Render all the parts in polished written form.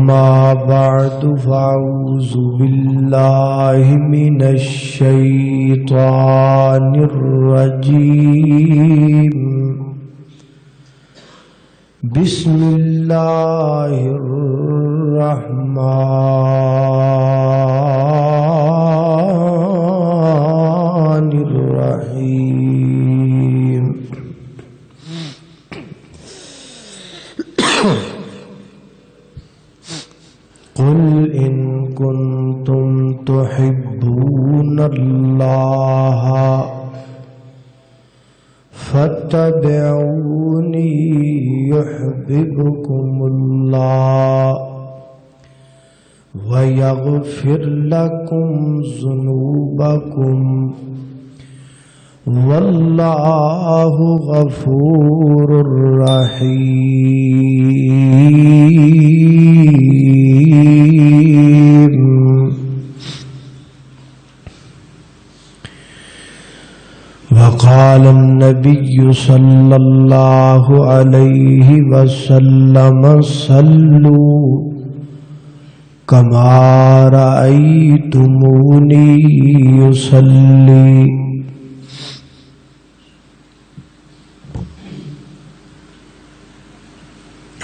أما بعد فأعوذ بالله من الشيطان الرجيم بسم الله الرحمن الرحيم قل إن كنتم تحبون الله فاتبعوني يحببكم الله ويغفر لكم ذنوبكم والله غفور رحيم. وقال النبي صلى الله عليه وسلم صلوا كما رأيتموني يصلي.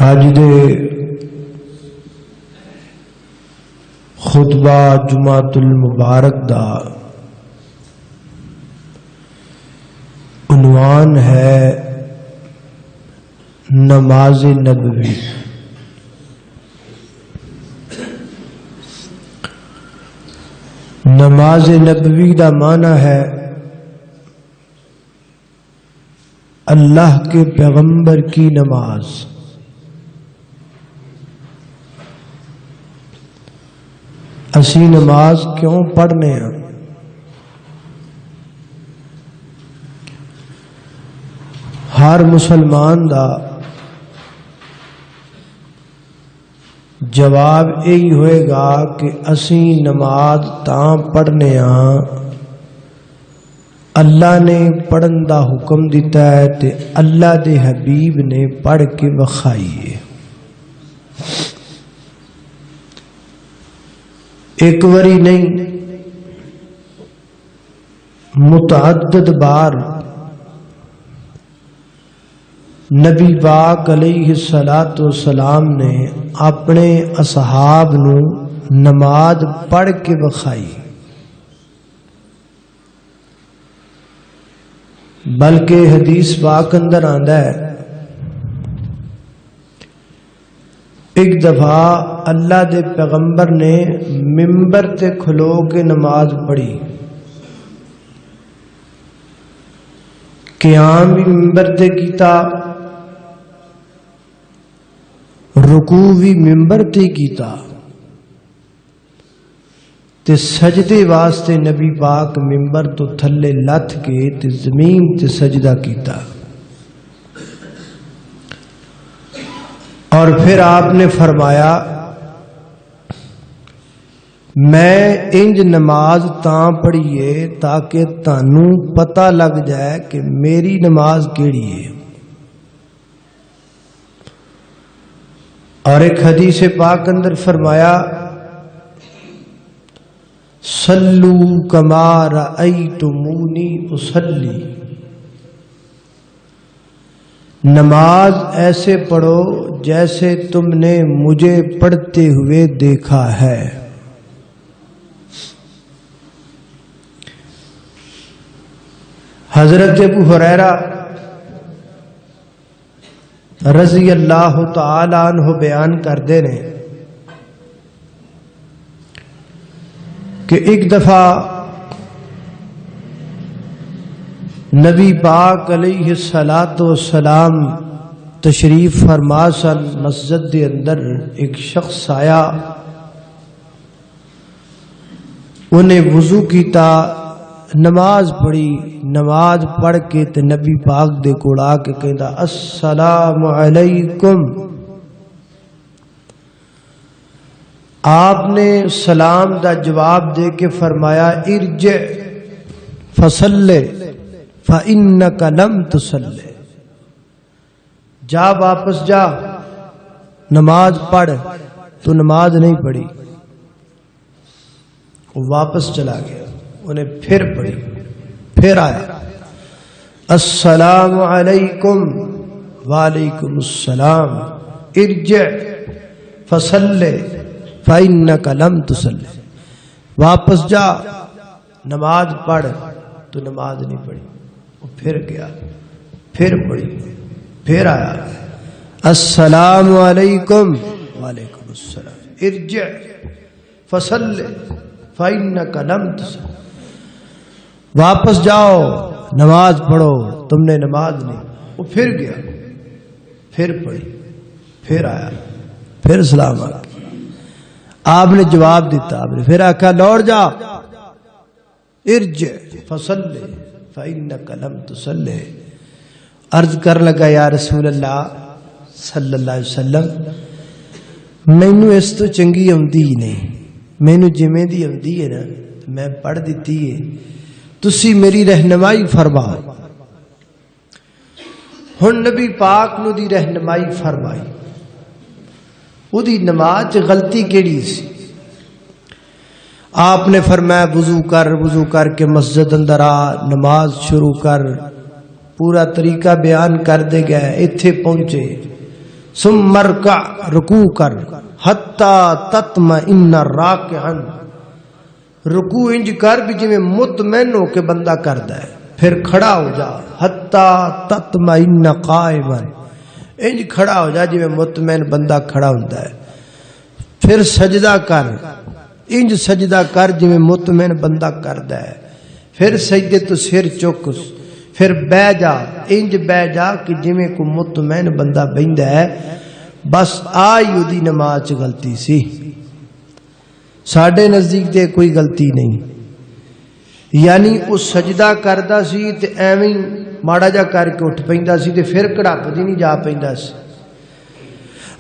آج دے خطبہ جمعۃ المبارک دا عنوان ہے نماز نبوی. نماز نبوی دا معنی ہے اللہ کے پیغمبر کی نماز. اسی نماز کیوں پڑھنے ہیں؟ ہر مسلمان دا جواب یہی ہوئے گا کہ اسی نماز تاں پڑھنے ہاں اللہ نے پڑھن دا حکم دیتا ہے تے اللہ دے حبیب نے پڑھ کے وکھائی ہے. ایک وری نہیں متعدد بار نبی پاک علیہ الصلوۃ والسلام نے اپنے اصحاب نو نماز پڑھ کے بخائی. بلکہ حدیث پاک اندر آندا ہے ایک دفعہ اللہ دے پیغمبر نے ممبر تے کھلو کے نماز پڑھی. قیام بھی ممبر تے کیتا، رکوع بھی ممبر تے کیتا، تے سجدے واسطے نبی پاک ممبر تو تھلے لتھ کے تے زمین تے سجدہ کیتا. اور پھر آپ نے فرمایا میں انج نماز تاں پڑھیے تاکہ تانوں پتہ لگ جائے کہ میری نماز کیڑی ہے. اور ایک حدیث پاک اندر فرمایا صلو کما رأیتمونی اصلی. نماز ایسے پڑھو جیسے تم نے مجھے پڑھتے ہوئے دیکھا ہے. حضرت ابو ہریرہ رضی اللہ تعالی عنہ بیان کردے نے کہ ایک دفعہ نبی پاک علیہ الصلوۃ والسلام تشریف فرما سن. مسجد دے اندر ایک شخص آیا، انہیں وضو کیتا، نماز پڑھی. نماز پڑھ کے تے نبی پاک دے کول آ کے کہندا السلام علیکم. آپ نے سلام دا جواب دے کے فرمایا ارجع فصلی فإنک لم تصلی. جا واپس جا، نماز پڑھ، تو نماز نہیں پڑھی. وہ واپس چلا گیا, انہیں پھر پڑھی, پھر آیا السلام علیکم وعلیکم السلام ارجع فصلی فإنک لم تصلی. واپس جا نماز پڑھ, تو نماز نہیں پڑھی. وہ پھر گیا, پھر پڑھی, پھر آیا السلام علیکم وعلیکم السلام ارجع فصلی فإنک لم تصلی. واپس جاؤ نماز پڑھو, تم نے نماز نہیں. وہ پھر گیا, پھر پڑھی, پھر آیا, پھر سلام آیا. آپ نے جواب دیتا, آپ نے پھر آکھا لوٹ جا ارجع فصلی فإنک لم تصلی. عرض کر لگا یا رسول اللہ صلی اللہ علیہ وسلم, مینو اس تو چنگی آندی ہی نہیں, مینو جویں دی آندی ہے نا میں پڑھ دیتی ہے, تسی میری رہنمائی فرماؤ. ہن نبی پاک نو دی رہنمائی فرمائی. وہ دی نماز غلطی کیڑی سی؟ آپ نے فرمایا وضو کر کے مسجد اندر آ, نماز شروع کر. پورا طریقہ بیان کر دے گئے. ایتھے پہنچے ثم ارکع, رکوع کر, حتی تطمئن راکعا, رکوع انج کر بھی جویں مطمئن ہو کے بندہ کردا ہے. پھر کھڑا ہو جا حتی تطمئن قائما, انج کھڑا ہو جا جویں مطمئن بندہ کھڑا ہوندا ہے. پھر سجدہ کر, انج سجدہ کر جویں مطمئن بندہ کردا ہے. پھر سجدے تو سر چک, پھر بہ جا, انج بہ جا کہ جویں کو مطمئن بندہ بہندا ہے. بس آئی اودی نماز چ غلطی سی. ساڈے نزدیک تے کوئی غلطی نہیں. یعنی وہ سجدہ کردا سی تے ایویں ماڑا جا کر کے اٹھ پیندا سی تے پھر کڑپ دی نہیں جا پیندا سی.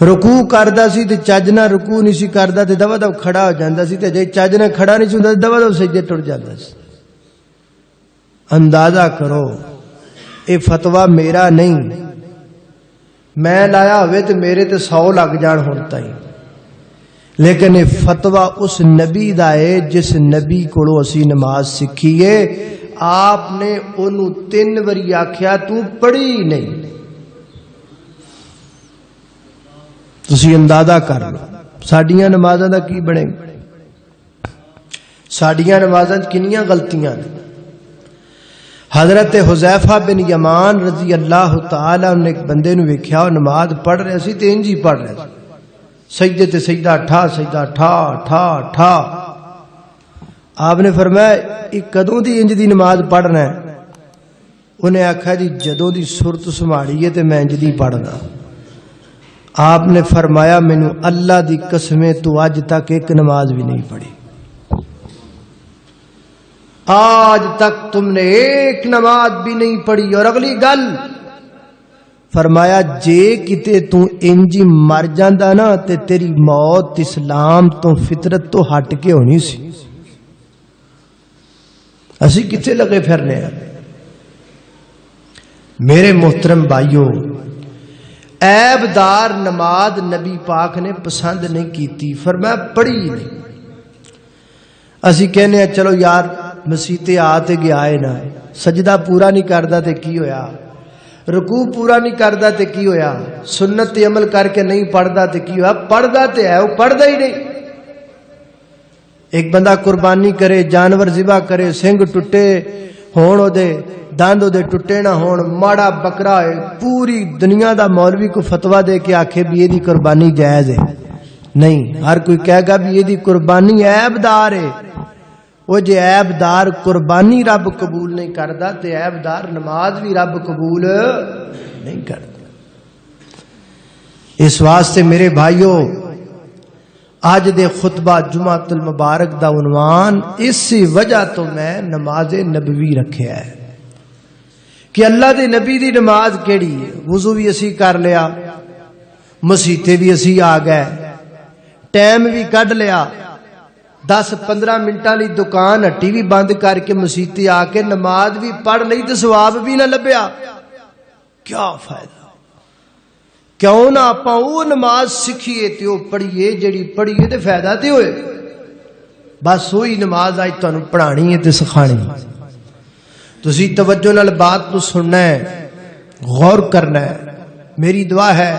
رکوع کردا سی تے چج نال رکوع نہیں سی کردا تے دوا دو کھڑا ہو جاندا سی, تے جے چج نال کھڑا نہیں سی ہوندا دوا دو سجدے ٹر جاندا سی. اندازہ کرو, اے فتویٰ میرا نہیں, میں لایا ہوئے تے میرے تے 100 لگ جان ہن تائیں, لیکن یہ فتویٰ اس نبی دا ہے جس نبی کولوں اسی نماز سکھی ہے. آپ نے انہوں 3 واری آکھیا تو پڑھی نہیں. تسی اندازہ کر لو ساڈیاں نمازاں دا کی بنے. ساڈیاں نمازاں کنیاں غلطیاں نے. حضرت حذیفہ بن یمان رضی اللہ تعالی عنہ نے ایک بندے نو ویکھیا, نماز پڑھ رہے سی تے انج ہی پڑھ رہے سی, سجدے تے سجدہ ٹھا, سجدہ ٹھا ٹھا ٹھا. آپ نے فرمایا یہ کدوں دی انج دی نماز پڑھنا ہے؟ انہیں آکھا جی جدوں دی صورت سماڑی ہے تے میں انج دی پڑھنا. آپ نے فرمایا مینوں اللہ دی قسمیں تو اج تک ایک نماز بھی نہیں پڑھی, آج تک تم نے ایک نماز بھی نہیں پڑھی. اور اگلی گل فرمایا جے کتے تو انجی مر جاندا نا تے تیری موت اسلام تو فطرت تو ہٹ کے ہونی سی. اسی کتے لگے پھرنے ہیں. میرے محترم بھائیو, عیب دار نماز نبی پاک نے پسند نہیں کیتی, فرمایا پڑھی نہیں. اسی کہنے ہیں چلو یار مسیتے آتے گیا ہے نا, سجدہ پورا نہیں کردا تے کی ہویا, رکوع پورا نہیں کردا تے کی ہویا, سنت تے عمل کر کے نہیں پڑھدا تے کی ہویا. پڑھدا تے ہے, وہ پڑھدا ہی نہیں. ایک بندہ قربانی کرے, جانور ذبح کرے, سنگ ٹٹے ہون او دے, دند او دے ٹٹے نہ ہون, ماڑا بکرا ہے, پوری دنیا دا مولوی کو فتویٰ دے کے آکھے بھی یہ دی قربانی جائز ہے. نہیں, ہر کوئی کہے گا بھی یہ دی قربانی عیب دار ہے. وہ جے عیب دار قربانی رب قبول نہیں کردا تے عیب دار نماز بھی رب قبول نہیں کردا. اس واسطے میرے بھائیو, آج دے خطبہ جمعۃ المبارک دا عنوان اسی وجہ تو میں نماز نبوی رکھیا ہے کہ اللہ دے نبی دی نماز کیڑی ہے. وضو بھی اسی کر لیا, مسیتے بھی اسی آ گئے, ٹائم بھی کڈ لیا, 10-15 منٹاں لی دکان ہٹی بھی بند کر کے مسیتے آ کے نماز بھی پڑھ لئی تے ثواب بھی نہ لبیا. کیا فائدہ, کیوں نہ آپاں وہ نماز سکھیے تے وہ پڑھیے جڑی پڑھیے تے فائدہ تے ہوئے. بس وہی نماز آج تانوں پڑھانی ہے تے سکھانی. تسی توجہ نال بات کو سننا ہے، غور کرنا ہے. میری دعا ہے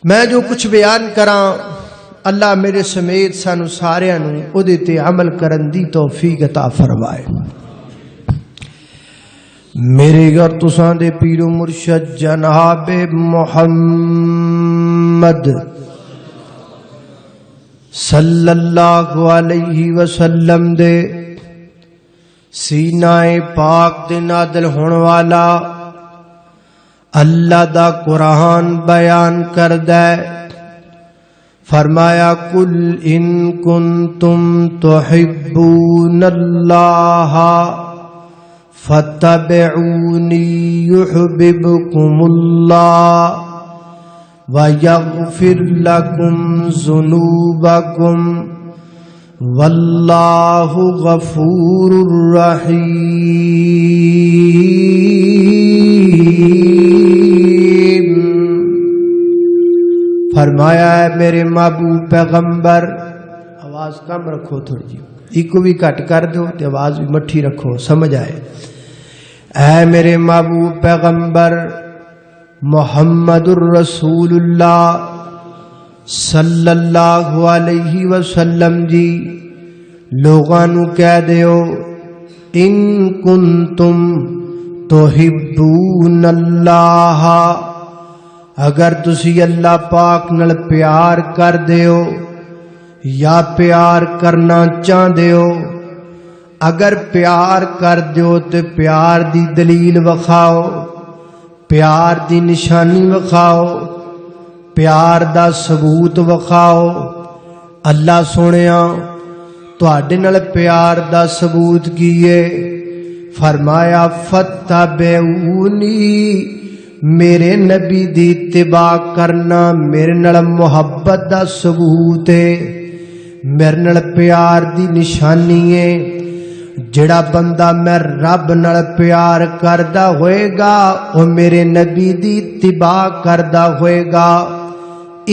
میں جو کچھ بیان کراں اللہ میرے سمیت سانو سارے نوں اودے تے عمل کرن دی توفیق عطا فرمائے. میرے گھر تساں دے پیر و مرشد جناب محمد صلی اللہ علیہ وسلم دے سینہ پاک دے نازل ہون والا اللہ دا قرآن بیان کردہ ہے. فرمایا قل ان کنتم تحبون اللہ فاتبعونی یحببکم اللہ وَيَغْفِرْ لَكُمْ ذُنُوبَكُمْ وَاللَّهُ غَفُورٌ رَحِيمٌ. فرمایا ہے میرے محبوب پیغمبر، آواز کم رکھو تھوڑی جی، ایک بھی کٹ کر دو تے آواز بھی مٹھی رکھو سمجھ آئے. اے میرے محبوب پیغمبر محمد الرسول اللہ صلی اللہ علیہ وسلم جی لوگاں نو کہہ دیو ان کنتم تحبون اللہ، اگر تسی اللہ پاک نال پیار کر دیو یا پیار کرنا چاہ دیو. اگر پیار کر دیو تے پیار دی دلیل وکھاؤ، پیار دی نشانی وکھاؤ، پیار دا ثبوت وکھاؤ. اللہ سونیا تواڈے نال پیار دا ثبوت کیے؟ فرمایا فتبعونی، میرے نبی دی اتباع کرنا میرے نال محبت دا ثبوت ہے، میرے نال پیار دی نشانی ہے. جڑا بندہ میں رب نال پیار کردا ہوئے گا وہ میرے نبی دی اتباع کردا ہوئے گا.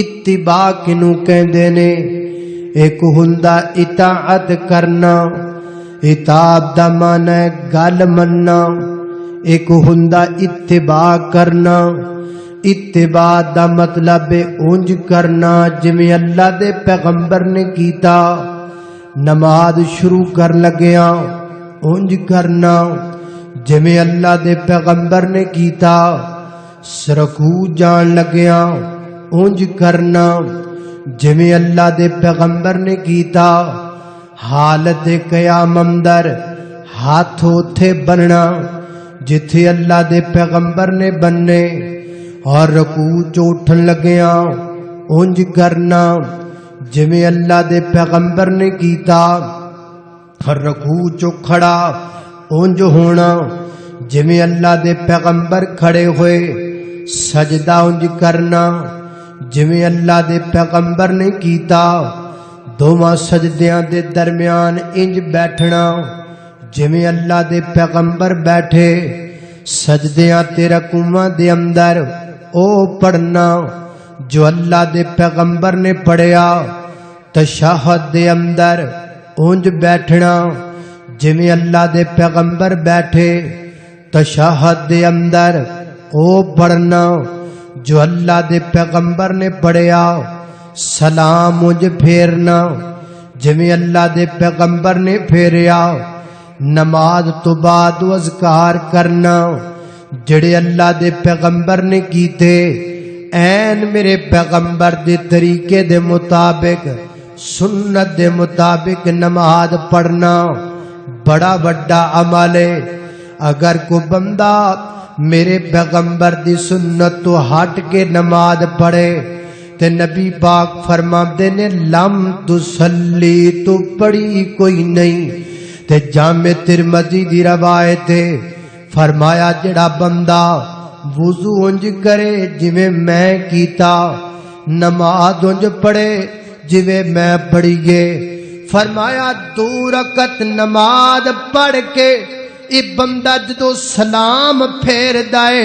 اتباع کنوں کہندے نے؟ ایک ہوندا اطاعت کرنا، اطاعت دا معنی ہے گل مننا. ایک ہوندا اتباع کرنا، اتباع دا مطلب ہے اونج کرنا جویں اللہ دے پیغمبر نے کیتا. نماز شروع کر لگیاں اونج کرنا جویں اللہ دے پیغمبر نے کیتا. رکوع جان لگیاں اونج کرنا جویں اللہ دے پیغمبر نے کیتا. حالت قیام اندر ہاتھ اوتھے بننا جتھے اللہ دے پیغمبر نے بننے، اور رکوع چ اٹھن لگیاں اونج کرنا جویں اللہ دے پیغمبر نے کیتا. ہر رکوع چ کھڑا اونج ہونا جویں اللہ دے پیغمبر کھڑے ہوئے. سجدہ اونج کرنا جویں اللہ دے پیغمبر نے کیتا. دوواں سجدیاں دے درمیان انج بیٹھنا جویں اللہ دے پیغمبر بیٹھے. سجدیاں تے رکوعاں دے اندر او پڑھنا جو اللہ دے پیغمبر نے پڑھیا. تشہد دے اندر اونج بیٹھنا جویں اللہ دے پیغمبر بیٹھے. تشہد دے اندر او پڑھنا جو اللہ دے پیغمبر نے پڑھیا. سلام اونج پھیرنا جویں اللہ دے پیغمبر نے پھیریا. نماز تو بعد اذکار کرنا جڑے اللہ دے پیغمبر نے کیتے. این میرے پیغمبر دے طریقے دے مطابق سنت دے مطابق نماز پڑھنا بڑا بڑا عمل ہے. اگر کوئی بندہ میرے پیغمبر دی سنت تو ہٹ کے نماز پڑھے تے نبی پاک فرماندے نے لم تصلی، تو پڑھی کوئی نہیں. تے جامع ترمذی دی روایت ہے فرمایا جڑا بندہ وضو انج کرے جویں میں کیتا، نماز انج پڑھے جویں میں پڑھیے. فرمایا 2 رکعت نماز پڑھ کے ای بندہ جدو سلام پھیر دائے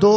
2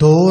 2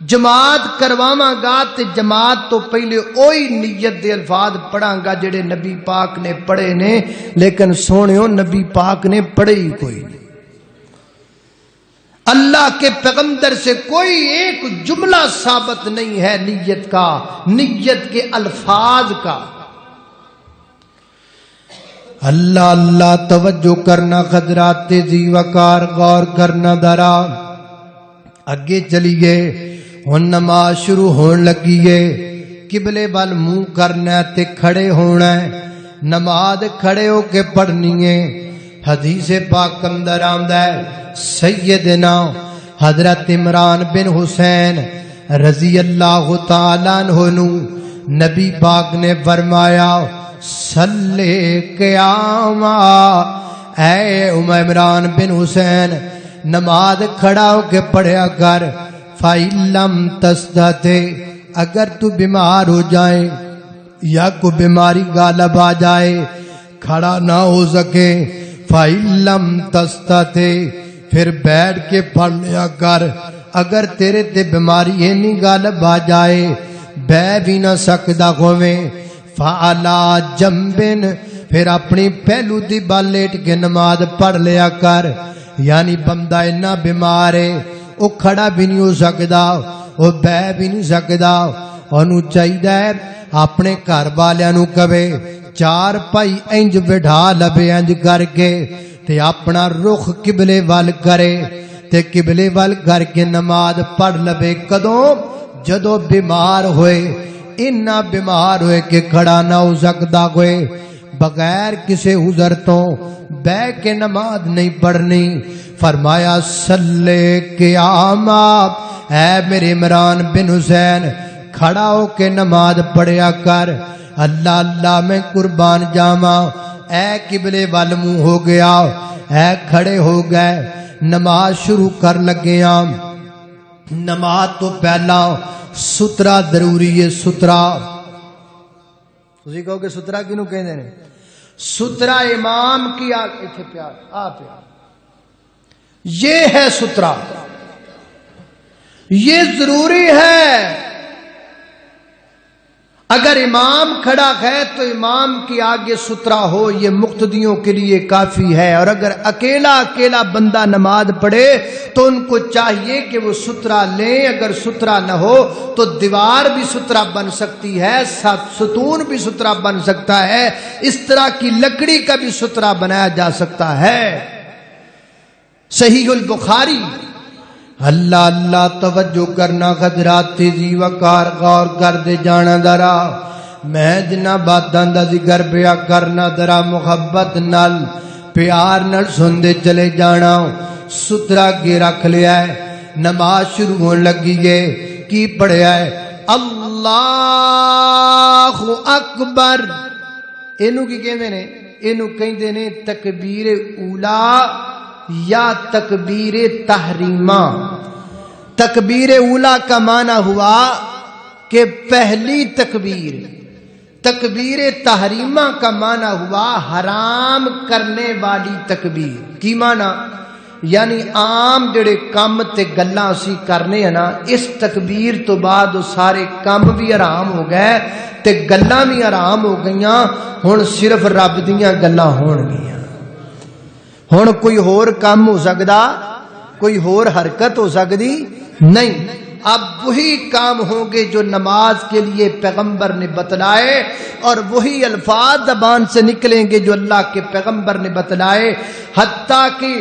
جماعت کرواواں گا تے جماعت تو پہلے اوہی نیت دے الفاظ پڑھاں گا جڑے نبی پاک نے پڑھے نے، لیکن سونیو نبی پاک نے پڑھے ہی کوئی نہیں۔ اللہ کے پیغمبر سے کوئی ایک جملہ ثابت نہیں ہے نیت کا، نیت کے الفاظ کا۔ اللہ اللہ توجہ کرنا، قدرات تیزی وقار غور کرنا ذرا اگے چلیے۔ ہن نماز شروع ہون لگی ہے، قبلے وال منہ کرنا تے کھڑے ہونا ہے، نماز کھڑے ہو کے پڑھنی ہے۔ حدیث پاک اندر آمدا ہے سیدنا حضرت عمران بن حسین رضی اللہ تعالیٰ عنہ نو نبی پاک نے فرمایا صلی قیاما، اے عمران بن حسین نماز کھڑا ہو کے پڑھیا کر، فَإِن لَمْ تَسْتَطِعْ، اگر تو بیمار ہو جائے یا کوئی بیماری غالب آ جائے کھڑا نہ ہو سکے، فَإِن لَمْ تَسْتَطِعْ، پھر بیٹھ کے پڑھ لیا کر۔ اگر تیرے تے بیماری ہے نہیں غالب آ جائے، بے بھی نہ سکدا ہوویں، فَعَلَى جَنْبٍ، پھر اپنی پہلو دی بال لیٹ کے نماز پڑھ لیا کر۔ یعنی بندہ اتنا بیمار ہے وہ کھڑا بھی نہیں ہو سکدا، وہ بہ بھی نہیں سکدا، انہوں چاہیے اپنے گھر والیاں نو کہے چار پائی انج بٹھا لبے انج کر کے تے اپنا رخ قبلے وال کرے تے قبلے وال کر کے نماز پڑھ لبے۔ کدوں؟ جدو بیمار ہوئے، اتنا بیمار ہوئے کہ کھڑا نہ ہو سکتا ہوئے، بغیر کسی عذر تو بہ کے نماز نہیں پڑھنی۔ فرمایا صلی قیاما، اے میرے عمران بن حسین کھڑا ہو کے نماز پڑھیا کر۔ اللہ اللہ میں قربان جاواں، اے قبلے وال منہ ہو گیا، اے کھڑے ہو گئے، نماز شروع کر لگے ہاں۔ نماز تو پہلا سترا ضروری ہے۔ سترا تسی کہو کہ سترا کینوں کہندے نے؟ سترا امام کی ایتھے پیار آ پیار، یہ ہے سترا، یہ ضروری ہے۔ اگر امام کھڑا ہے تو امام کی آگے سترا ہو، یہ مقتدیوں کے لیے کافی ہے۔ اور اگر اکیلا بندہ نماز پڑھے تو ان کو چاہیے کہ وہ سترا لیں۔ اگر سترا نہ ہو تو دیوار بھی سترا بن سکتی ہے، ستون بھی سترا بن سکتا ہے، اس طرح کی لکڑی کا بھی سترا بنایا جا سکتا ہے۔ صحیح البخاری۔ اللہ اللہ توجہ کرنا، قدرات تیزی وقار غور کر دے جانا ذرا۔ میں جنہ باتاں دا ذکر پیا کرنا ذرا محبت نال پیار نال سن دے چلے جانا۔ سترا کے رکھ لیا ہے، نماز شروع ہون لگی ہے، کی پڑھیا ہے؟ اللہ اکبر۔ اینو کی کہندے نے؟ اینو کہندے نے تکبیر اولا یا تکبیر تحریمہ۔ تکبیر اولا کا معنی ہوا کہ پہلی تکبیر، تکبیر تحریمہ کا معنی ہوا حرام کرنے والی تکبیر۔ کی معنی؟ یعنی عام جڑے کام تے گلاں اسی کرنے ہیں نا، اس تکبیر تو بعد وہ سارے کام بھی حرام ہو گئے تے گلاں بھی حرام ہو گئیاں، ہن صرف رب دیاں گلاں ہون گیاں۔ ہن کوئی ہور کام ہو سکدا، کوئی ہور حرکت ہو سکتی نہیں۔ اب وہی کام ہوں گے جو نماز کے لیے پیغمبر نے بتلائے، اور وہی الفاظ زبان سے نکلیں گے جو اللہ کے پیغمبر نے بتلائے۔ حتیٰ کہ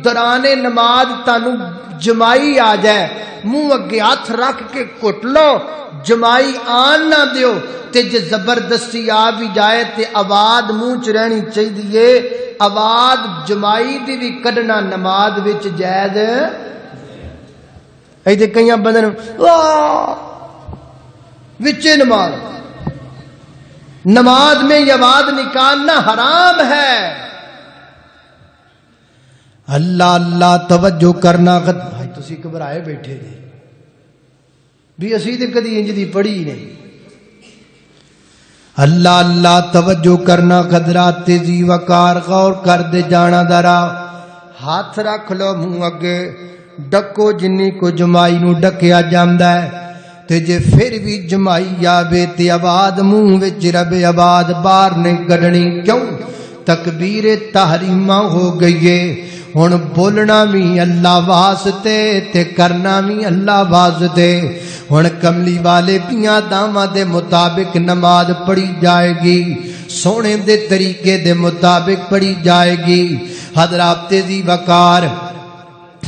دوران نماز تانوں جمائی آ جائے، منہ اگے ہاتھ رکھ کے کٹ لو، جمائی آن نہ دیو، تے جے زبردستی آ بھی جائے تے آواز منہ چ رہنی چاہیے۔ آواز جمائی دی بھی کڈنا نماز وچ جائز۔ ایتھے کئی بندے وچ نماز میں یہ آواز نکالنا حرام ہے۔ اللہ اللہ توجہ کرنا۔ بھائی تسی گھبرائے بیٹھے جی بھی اسی تے کدی انج دی پڑھی نہیں۔ اللہ اللہ توجہ کرنا، قدرات تیزی وقار غور کر دے جانا ذرا۔ ہاتھ رکھ لو منہ اگے، ڈکو جنی کو جمائی نو ڈکیا جاندا ہے تے جے پھر بھی جمائی آوے تے آواز منہ وچ رب آواز باہر نہیں کڈنی کیوں تکبیر تحریمہ ہو گئی ہے ہن بولنا بھی اللہ واسطے تے کرنا بھی اللہ واسطے ہن کملی والے پیاں داواں دے مطابق نماز پڑھی جائے گی سونے دے طریقے دے مطابق پڑھی جائے گی حضرات تیزی وقار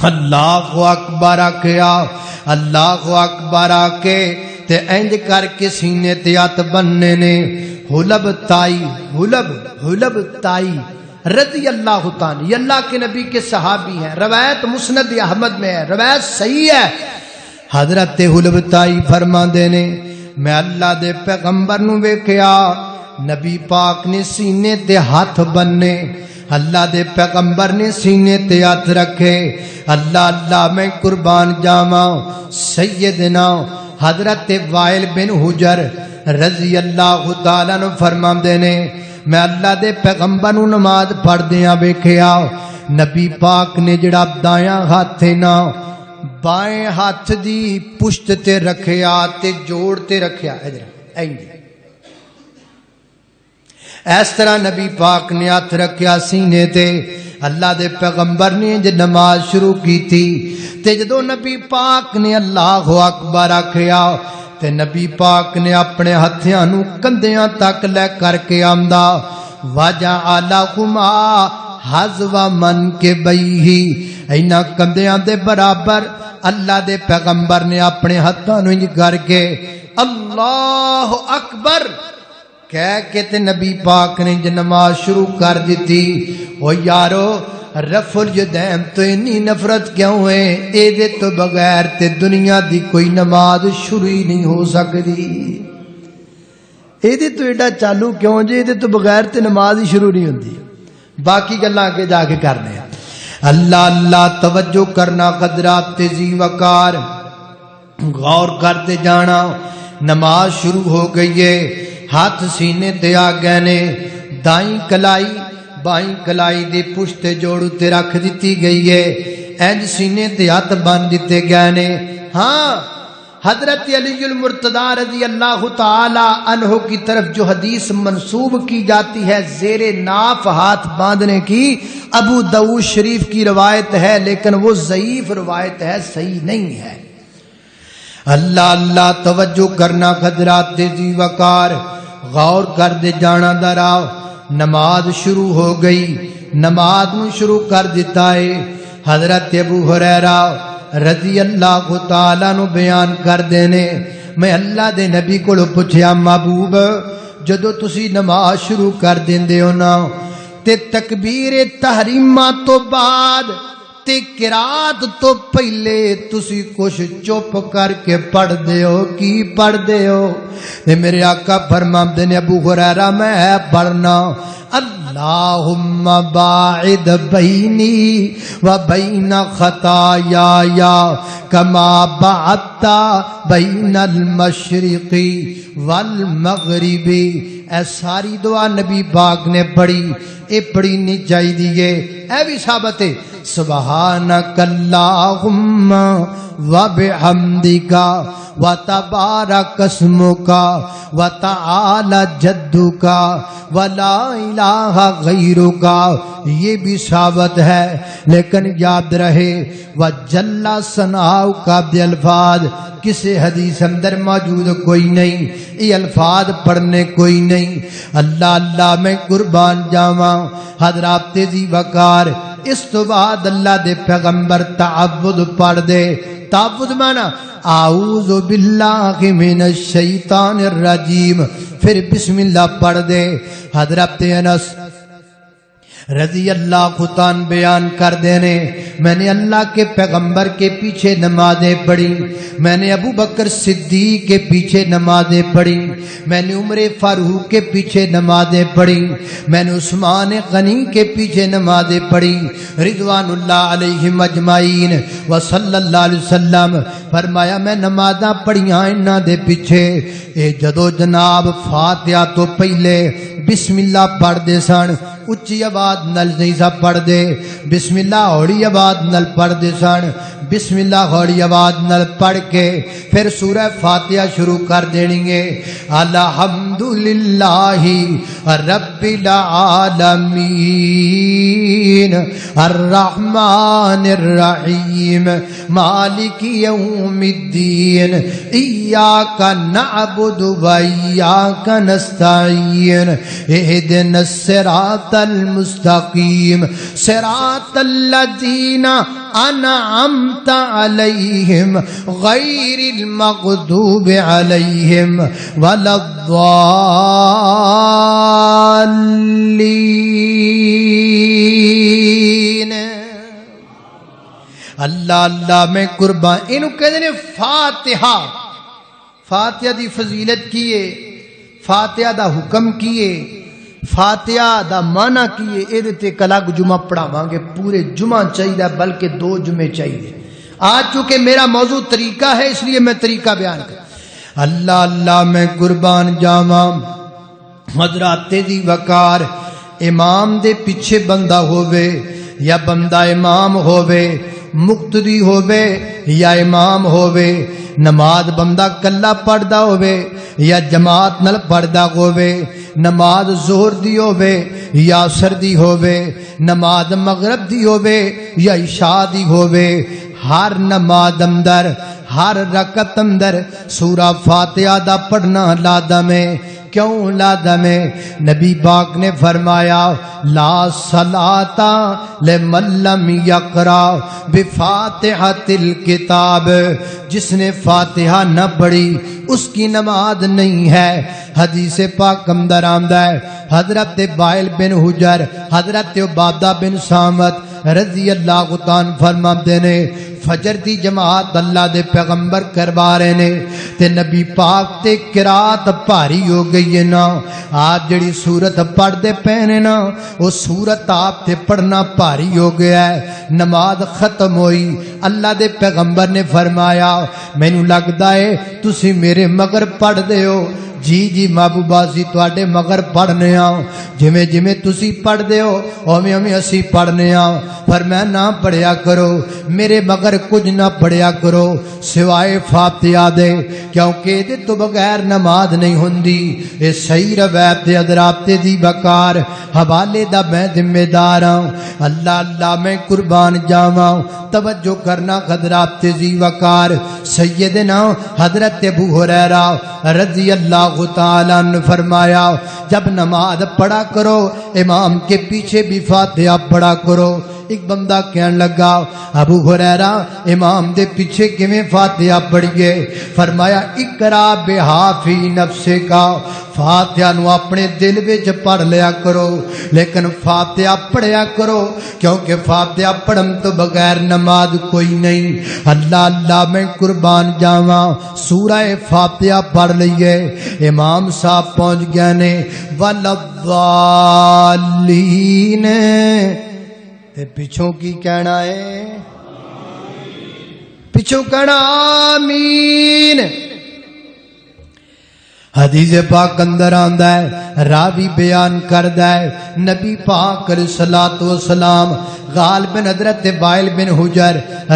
اللہ اکبر آکھیا اللہ اکبر آکے تے انج کر کے سینے تے ہاتھ بننے نے حلب تائی رضی اللہ تعالی یہ اللہ کے نبی کے صحابی ہیں روایت مسند احمد میں ہے روایت صحیح ہے حضرت حلب تائی فرماندے نے میں اللہ دے پیغمبر نو ویکھیا نبی پاک نے سینے تے ہاتھ بننے اللہ دے پیغمبر نے سینے تے ہاتھ رکھے اللہ اللہ میں قربان جاواں سیدنا حضرت وائل بن حجر رضی اللہ تعالیٰ عنہ فرماندے نے میں اللہ دے پیغمبر نو نماز پڑھدیاں ویکھیا نبی پاک نے جڑا دایاں ہاتھ نا بائیں ہاتھ دی پشت تے رکھیا تے جوڑ تے رکھیا اس طرح نبی پاک نے ہاتھ رکھیا سینے تے اللہ دے پیغمبر نے جو نماز شروع کی تھی تے جدو نبی پاک نے اللہ اکبر آکھیا تے نبی پاک نے اپنے ہتھیاں نو کندیاں تک لے کر کے آمدا وَجَعَلَهُمَا حَذْوَ مَنْكِبَيْهِ اینا کندیاں دے برابر اللہ دے پیغمبر نے اپنے ہتھاں نو انج کر کے اللہ اکبر کہہ کے تے نبی پاک نے نماز شروع کر دیتی او یارو رفع الیدین تو اتنی نفرت کیوں ہے اے دے تو بغیر تے دنیا دی کوئی نماز شروع ہی نہیں ہو سکتی اے دے تو ایڈا چالو کیوں جے دے تو بغیر تے نماز ہی شروع نہیں ہوندی باقی گلاں آگے جا کے کرنے ہیں اللہ اللہ توجہ کرنا قدرات تیزی وقار غور کرتے جانا نماز شروع ہو گئی ہے ہاتھ سینے تے آ گئے نے دائیں کلائی بائیں کلائی دی پشت جوڑو تے رکھ دیتی گئی ہے اینج سینے تے ہاتھ بن دیتے گئے نے ہاں حضرت علی المرتضی رضی اللہ تعالی عنہ کی طرف جو حدیث منسوب کی جاتی ہے زیر ناف ہاتھ باندھنے کی ابو داؤد شریف کی روایت ہے لیکن وہ ضعیف روایت ہے صحیح نہیں ہے اللہ اللہ توجہ کرنا قدرات تیزی وقار غور کر دے جانا دراؤ نماز شروع ہو گئی نماز نو شروع کر دیتا ہے حضرت ابو ہریرہ رضی اللہ تعالیٰ نو بیان کر دینے میں اللہ دے نبی کو پوچھیا محبوب جدو تسی نماز شروع کر دیندے ہو نا تے تکبیر تحریمہ تو بعد تے قرات تو پہلے تسی کچھ چپ کر کے پڑھ دے ہو کی پڑھ دے ہو تے میرے آقا فرماندے نے ابو ہریرہ میں پڑھنا اللہم باعد بینی و بین خطایا کما بعدت بین المشرقی والمغربی اے ساری دعا نبی پاک نے پڑھی اے پڑھی نہیں چاہی دیئے اے بھی ثابت ہے سبحانک اللہم و بحمدک و تبارک اسمک و تعالی جدک و لا الہ غیرک یہ بھی ثابت ہے لیکن یاد رہے و جل ثناؤک کا الفاظ کسی حدیث اندر موجود کوئی نہیں یہ الفاظ پڑھنے کوئی نہیں اللہ اللہ میں قربان جاواں حضرات تیزی وقار اس تو بعد اللہ دے پیغمبر تعبد پڑھ دے تعبد مانا اعوذ باللہ من الشیطان الرجیم پھر بسم اللہ پڑھ دے حضرت انس رضی اللہ عنہ بیان کر دینے میں نے اللہ کے پیغمبر کے پیچھے نمازیں پڑھی میں نے ابو بکر صدیق کے پیچھے نمازیں پڑھی میں نے عمر فاروق کے پیچھے نمازیں پڑھی میں نے عثمان غنی کے پیچھے نمازیں پڑھی رضوان اللہ علیہم اجمعین وصلی اللہ علیہ وسلم فرمایا میں نمازاں پڑھیاں انہاں دے پیچھے اے جدو جناب فاتحہ تو پہلے بسم اللہ پڑھ دے سن اچھی آواز نل نہیں سا پڑھ دے بسم اللہ اوڑی آواز نل پڑھ دے سن بسم اللہ غوڑی آواز نال پڑھ کے پھر سورہ فاتحہ شروع کر دینی ہے. الحمدللہ رب العالمین الرحمن الرحیم مالک یوم الدین ایاک نعبد و ایاک نستعین اہدنا الصراط المستقیم صراط الذین انعمت علیہم غیر المغضوب علیہم ولا الضالین. اللہ اللہ میں قربان انہوں کہتے ہیں فاتحہ. فاتحہ دی فضیلت کیے, فاتحہ دا حکم کیے, فاتحہ دا معنی کیے. ایدتے کلاک جمعہ پڑھاواں گے, پورے جمعہ چاہیے بلکہ 2 جمعے چاہیے. آج چونکہ میرا موضوع طریقہ ہے اس لیے میں طریقہ بیان کروں. اللہ اللہ میں قربان جاواں حضرات دی وقار امام دے پیچھے بندہ ہووے یا بندہ امام ہووے, مقتدی ہووے یا امام ہووے, نماز بندہ کلا پڑھدا ہووے یا جماعت نال پڑھدا ہووے, نماز ظہر دی ہووے یا عصر دی ہووے, نماز مغرب دی ہووے یا عشاء دی ہووے, ہر نماز اندر ہر رکعت اندر سورہ فاتحہ دا پڑھنا لازم ہے. کیوں لازم ہے؟ نبی پاک نے فرمایا لا صلاۃ لمن لم یقرأ بفاتحۃ الکتاب, جس نے فاتحہ نہ پڑھی اس کی نماز نہیں ہے. حدیث پاک اندر آمدہ ہے حضرت وائل بن حجر حضرت عبادہ بن صامت رضی اللہ تعالیٰ فرماتے نے فجر دی جماعت اللہ دے پیغمبر کروا رہے نے تے نبی پاک تے قرات بھاری ہو گئی ہے نا. آج جڑی سورت پڑھ دے پینے نا وہ سورت آپ تے پڑھنا بھاری ہو گیا ہے. نماز ختم ہوئی, اللہ دے پیغمبر نے فرمایا مینوں لگدا ہے تسی میرے مگر پڑھ دے ہو. جی جی محبوبہ سی تواڈے مگر پڑھنے آ, جویں جویں تسی پڑھ دے ہو اوویں اوویں اسی پڑھنے آ. فرمایا نہ پڑھیا کرو میرے مگر کچھ نہ پڑھیا کرو سوائے فاتحہ دے, کیونکہ دے تو بغیر نماز نہیں ہوندی. اے صحیح روایت تے حضرات دی بکار حوالے دا میں ذمہ دار ہاں. اللہ اللہ میں قربان جاواں توجہ کرنا حضرات دی وقار. سیدنا حضرت ابو ہریرہ رضی اللہ تعالیٰ نے فرمایا جب نماز پڑھا کرو امام کے پیچھے بھی فاتحہ پڑھا کرو. ایک بندہ کہنے لگا ابو ہریرہ امام دے پیچھے کیویں فاتحہ پڑھیے؟ فرمایا اقرا بہا فی نفسک, فاتحہ نو اپنے دل وچ پڑھ لیا کرو لیکن فاتحہ پڑھیا کرو کیونکہ فاتحہ پڑھن تو بغیر نماز کوئی نہیں. اللہ اللہ میں قربان جاواں سورہ فاتحہ پڑھ لئیے. امام صاحب پہنچ گئے نے والضالین, پیچھوں کی کہنا ہے؟ پیچھوں کہنا آمین. حدیث پاک اندر آندا ہے راوی بیان کردا ہے نبی پاک علیہ الصلوۃ والسلام غالب بن حضرت وائل بن حجر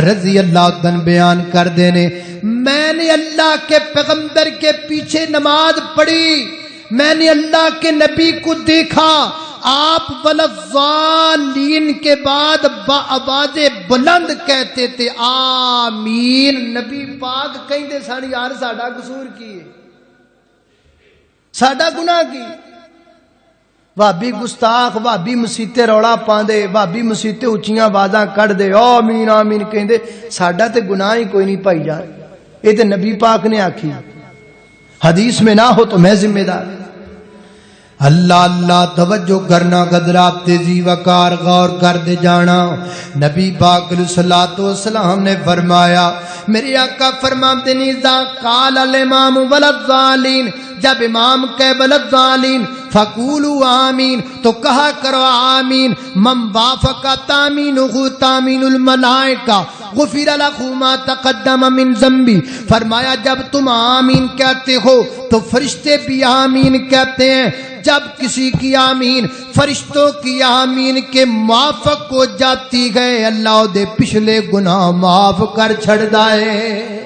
رضی اللہ عنہ بیان کر دینے میں نے اللہ کے پیغمبر کے پیچھے نماز پڑھی, میں نے اللہ کے نبی کو دیکھا آپ والضالین کے بعد بآواز بلند کہتے تھے آمین. نبی پاک کہندے سن یار ساڈا قصور کی ہے, ساڈا گناہ کی. بھابی گستاخ بھابی مسیتے روڑا پاندے بھابی مسیتے اچھیاں آوازاں کڈ دے آمین آمین کہندے ساڈا تے گناہ ہی کوئی نہیں پائی جان. یہ تے نبی پاک نے آکھی, حدیث میں نہ ہو تو میں ذمہ دار. اللہ اللہ توجہ کرنا حضرات تیزی وقار غور کر دے جانا. نبی پاک علیہ الصلوۃ والسلام نے فرمایا میرے آقا فرماتے ہیں اذا قال الامام والضالین, جب امام کہے والضالین فقولوا آمین تو کہا کرو آمین. من وافق تامینہ تامین الملائکہ غفر لہ ما تقدم من ذنبی. فرمایا جب تم آمین کہتے ہو تو فرشتے بھی آمین کہتے ہیں, جب کسی کی آمین فرشتوں کی آمین کے موافق ہو جاتی ہے اللہ دے پچھلے گناہ معاف کر چھڑ دائے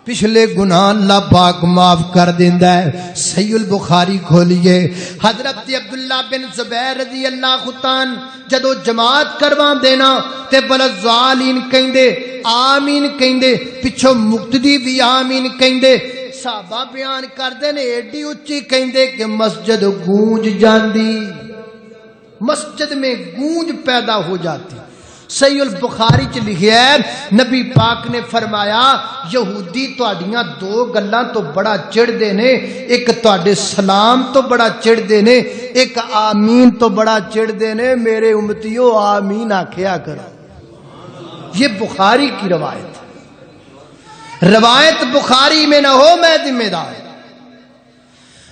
پچھلے گناہ اللہ پاک معاف کر دیندا ہے صحیح البخاری کھولیے حضرت عبداللہ بن زبیر رضی اللہ عنہ جدو جماعت کروا دینا تے بلزالین کہندے آمین کہندے پچھو مقتدی بھی آمین کہندے صحابہ بیان کردے نے ایڈی اچھی کہندے کہ مسجد گونج جاندی مسجد میں گونج پیدا ہو جاتی صحیح البخاری چ لکھیا ہے نبی پاک نے فرمایا یہودی تہاڈیاں دو گلاں تو بڑا چڑھدے نے ایک تہاڈے سلام تو بڑا چڑھدے نے ایک آمین تو بڑا چڑھدے نے میرے امتیو آمین آکھیا کرو یہ بخاری کی روایت بخاری میں نہ ہو میں ذمہ دار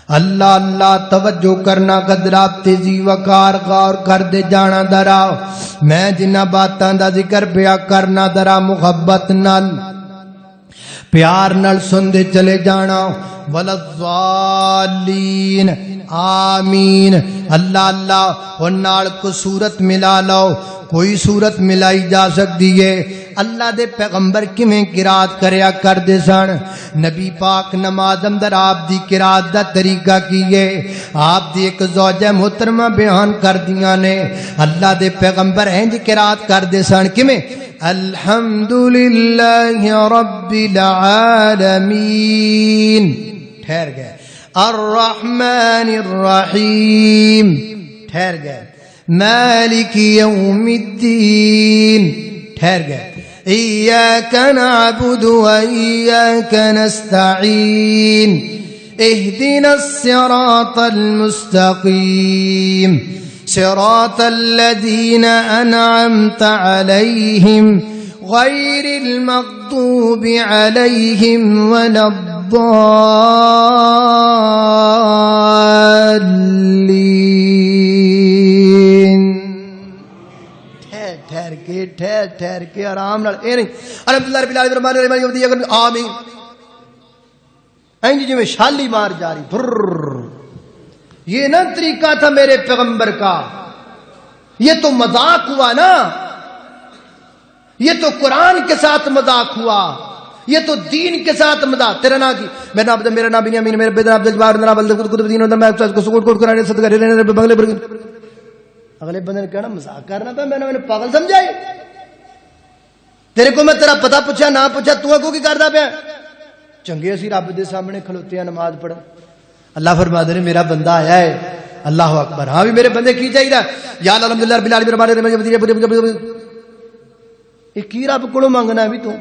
اللہ اللہ توجہ کرنا قدرہ تیزی وقار غور کر دے جانا درا میں جنہ باتاں دا ذکر پیا کرنا درا محبت نال پیار نال سن دے چلے جانا ولضالین آمین اللہ اللہ اور نال کو صورت ملا لو کوئی صورت ملائی جا سکتی ہے اللہ دے پیغمبر کیویں قرات کریا کر دے سن نبی پاک نماز اندر آپ دی قرات دا طریقہ کیے آپ دی ایک زوجہ محترمہ بیان کر دیاں نے اللہ دے پیغمبر انج قرات کر دے سن کیویں الحمدللہ رب العالمین ٹھہر گئے الرحمن الرحیم ٹھہر گئے مالک یوم الدین ٹھہر گئے ایاک نعبد و ایاک نستعین اہدنا الصراط المستقیم صراط الذین انعمت علیہم غیر المغضوب علیہم ولا الضالین ٹھہر کے آرام نال اے نہیں الحمدللہ رب العالمین الرحمن الرحیم آمین اینج جو میں شالی مار جاری یہ نہ طریقہ تھا میرے پیغمبر کا یہ تو مذاق ہوا نا یہ تو قرآن کے ساتھ مذاق ہوا یہ تو دین کے ساتھ مذاق تیرا نام کی میرا نام بنیامین میرا بیٹا عبد الجبار میرا بلد قطب دین میں کو سکوٹ کوٹ کرانے صدقہ رہنے بنگلے پر اگلے بندے نے کہنا مذاق کرنا تھا میں نے پاگل سمجھائی تیرے کو میں تیرا پتہ پوچھا نہ پوچھا تو کو کی کردا پیا چنگے اسی رب دے سامنے کھلوتے ہیں نماز پڑھ اللہ فرماتے ہیں میرا بندہ آیا ہے اللہ اکبر ہاں بھی میرے بندے کی چاہیے یا الحمدللہ رب العالمین یہ کی رب کو مانگنا بھی تو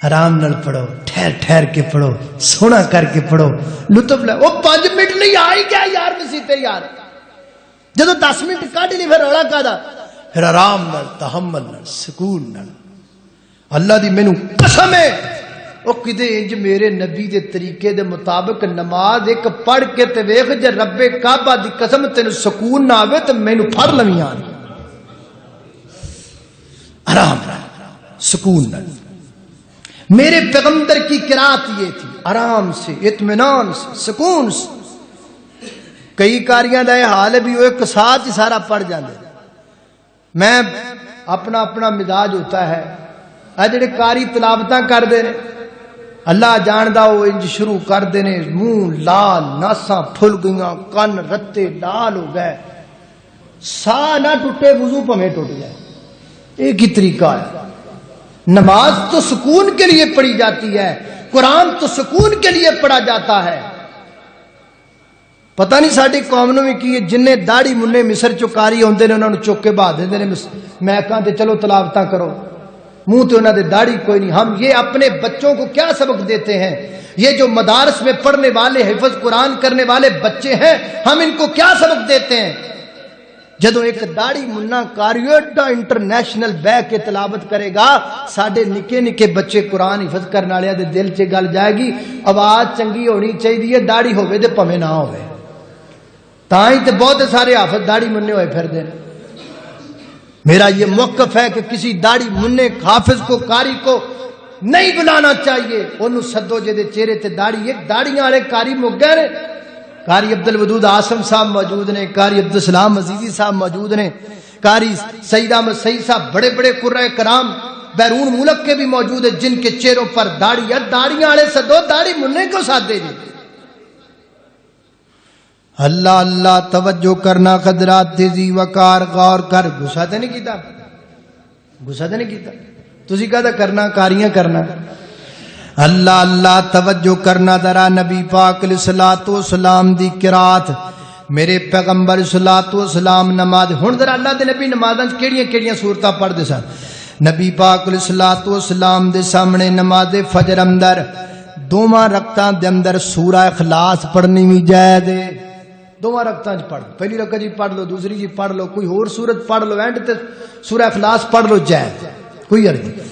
آرام نال پڑھو ٹھہر کے پڑھو سونا کر کے پڑھو لطف لے وہ 5 منٹ نہیں آئی کیا یار مسیتے یار جدو 10 منٹ کٹ لی پھر رولا کا پھر آرام نال تحمل نال سکون نال اللہ دی مینوں قسم ہے او کدے انج میرے نبی دے طریقے دے مطابق نماز ایک پڑھ کے تے ویکھ جے رب کعبہ دی قسم تینوں سکون نہ آوے تے مینوں پھڑ لویں آن آرام نال سکون نال میرے پیغمبر کی قرات یہ تھی آرام سے اطمینان سے سکون سے کئی کاریاں دا یہ حال بھی وہ ایک ساتھ ہی سارا پڑھ جاندے میں اپنا اپنا مزاج ہوتا ہے جڑے کاری تلاوتاں کر دے نے اللہ جاندا وہ انج شروع کر دے نے منہ لال ناساں پھل گئیاں کن رتے لال ہو گئے سا نہ ٹوٹے وضو پویں ٹوٹ جائے ایک ہی طریقہ ہے نماز تو سکون کے لیے پڑھی جاتی ہے قرآن تو سکون کے لیے پڑھا جاتا ہے پتہ نہیں ساری قوم نے بھی کی جن داڑھی مننے مصر چکاری ہوندے نے انہوں نے چک کے بہا دیندے نے محکاں تے چلو تلاوتاں کرو منہ تے انہاں دے داڑھی کوئی نہیں ہم یہ اپنے بچوں کو کیا سبق دیتے ہیں یہ جو مدارس میں پڑھنے والے حفظ قرآن کرنے والے بچے ہیں ہم ان کو کیا سبق دیتے ہیں جدو ایک داڑھی منا کاریوٹا انٹرنیشنل بہ کے تلاوت کرے گا ساڈے نکے نکے بچے قرآن حفظ کرنے والے دے دل چ گل جائے گی آواز چنگی ہونی چاہیے داڑھی ہوے تے پویں نہ ہوے تاں ہی تے بہت سارے حافظ داڑھی مننے ہوئے پھر دے میرا یہ موقف ہے کہ کسی داڑھی مننے حافظ کو قاری کو نہیں بلانا چاہیے. انہوں سدو جے دے چہرے تے داڑھی ایک داڑیاں والے کاری مک گئے نے. قاری عبد الودود آسم صاحب موجود نے, قاری عبدالسلام عزیزی صاحب موجود نے, قاری سید احمد سعید صاحب, بڑے بڑے قرۂ کرام بیرون ملک کے بھی موجود ہیں جن کے چہروں پر داڑھی ہے. داڑیاں والے سدو, داڑھی مننے کو سادے جی. اللہ اللہ توجہ کرنا قدرات تیزی وقار غور کر. غصہ تے نہیں کیتا, غصہ تے نہیں کیتا, تسی کہتا کرنا کاریاں کرنا. اللہ اللہ توجہ کرنا ذرا نبی پاک علیہ الصلوۃ والسلام دی قرات, میرے پیغمبر علیہ الصلوۃ والسلام نماز. ہن ذرا اللہ دے نبی نمازاں کیڑیاں کیڑیاں صورتاں پڑھدے سن. نبی پاک علیہ الصلوۃ والسلام دے سامنے نماز فجر اندر دوواں رکعتاں دے اندر سورہ اخلاص پڑھنی وی جائز ہے. دوواں رکعتاں وچ پڑھ, پہلی رکعت جی پڑھ لو, دوسری جی پڑھ لو, کوئی اور سورت پڑھ لو, اینڈ تے سورہ اخلاص پڑھ لو, جائز, کوئی حرج نہیں.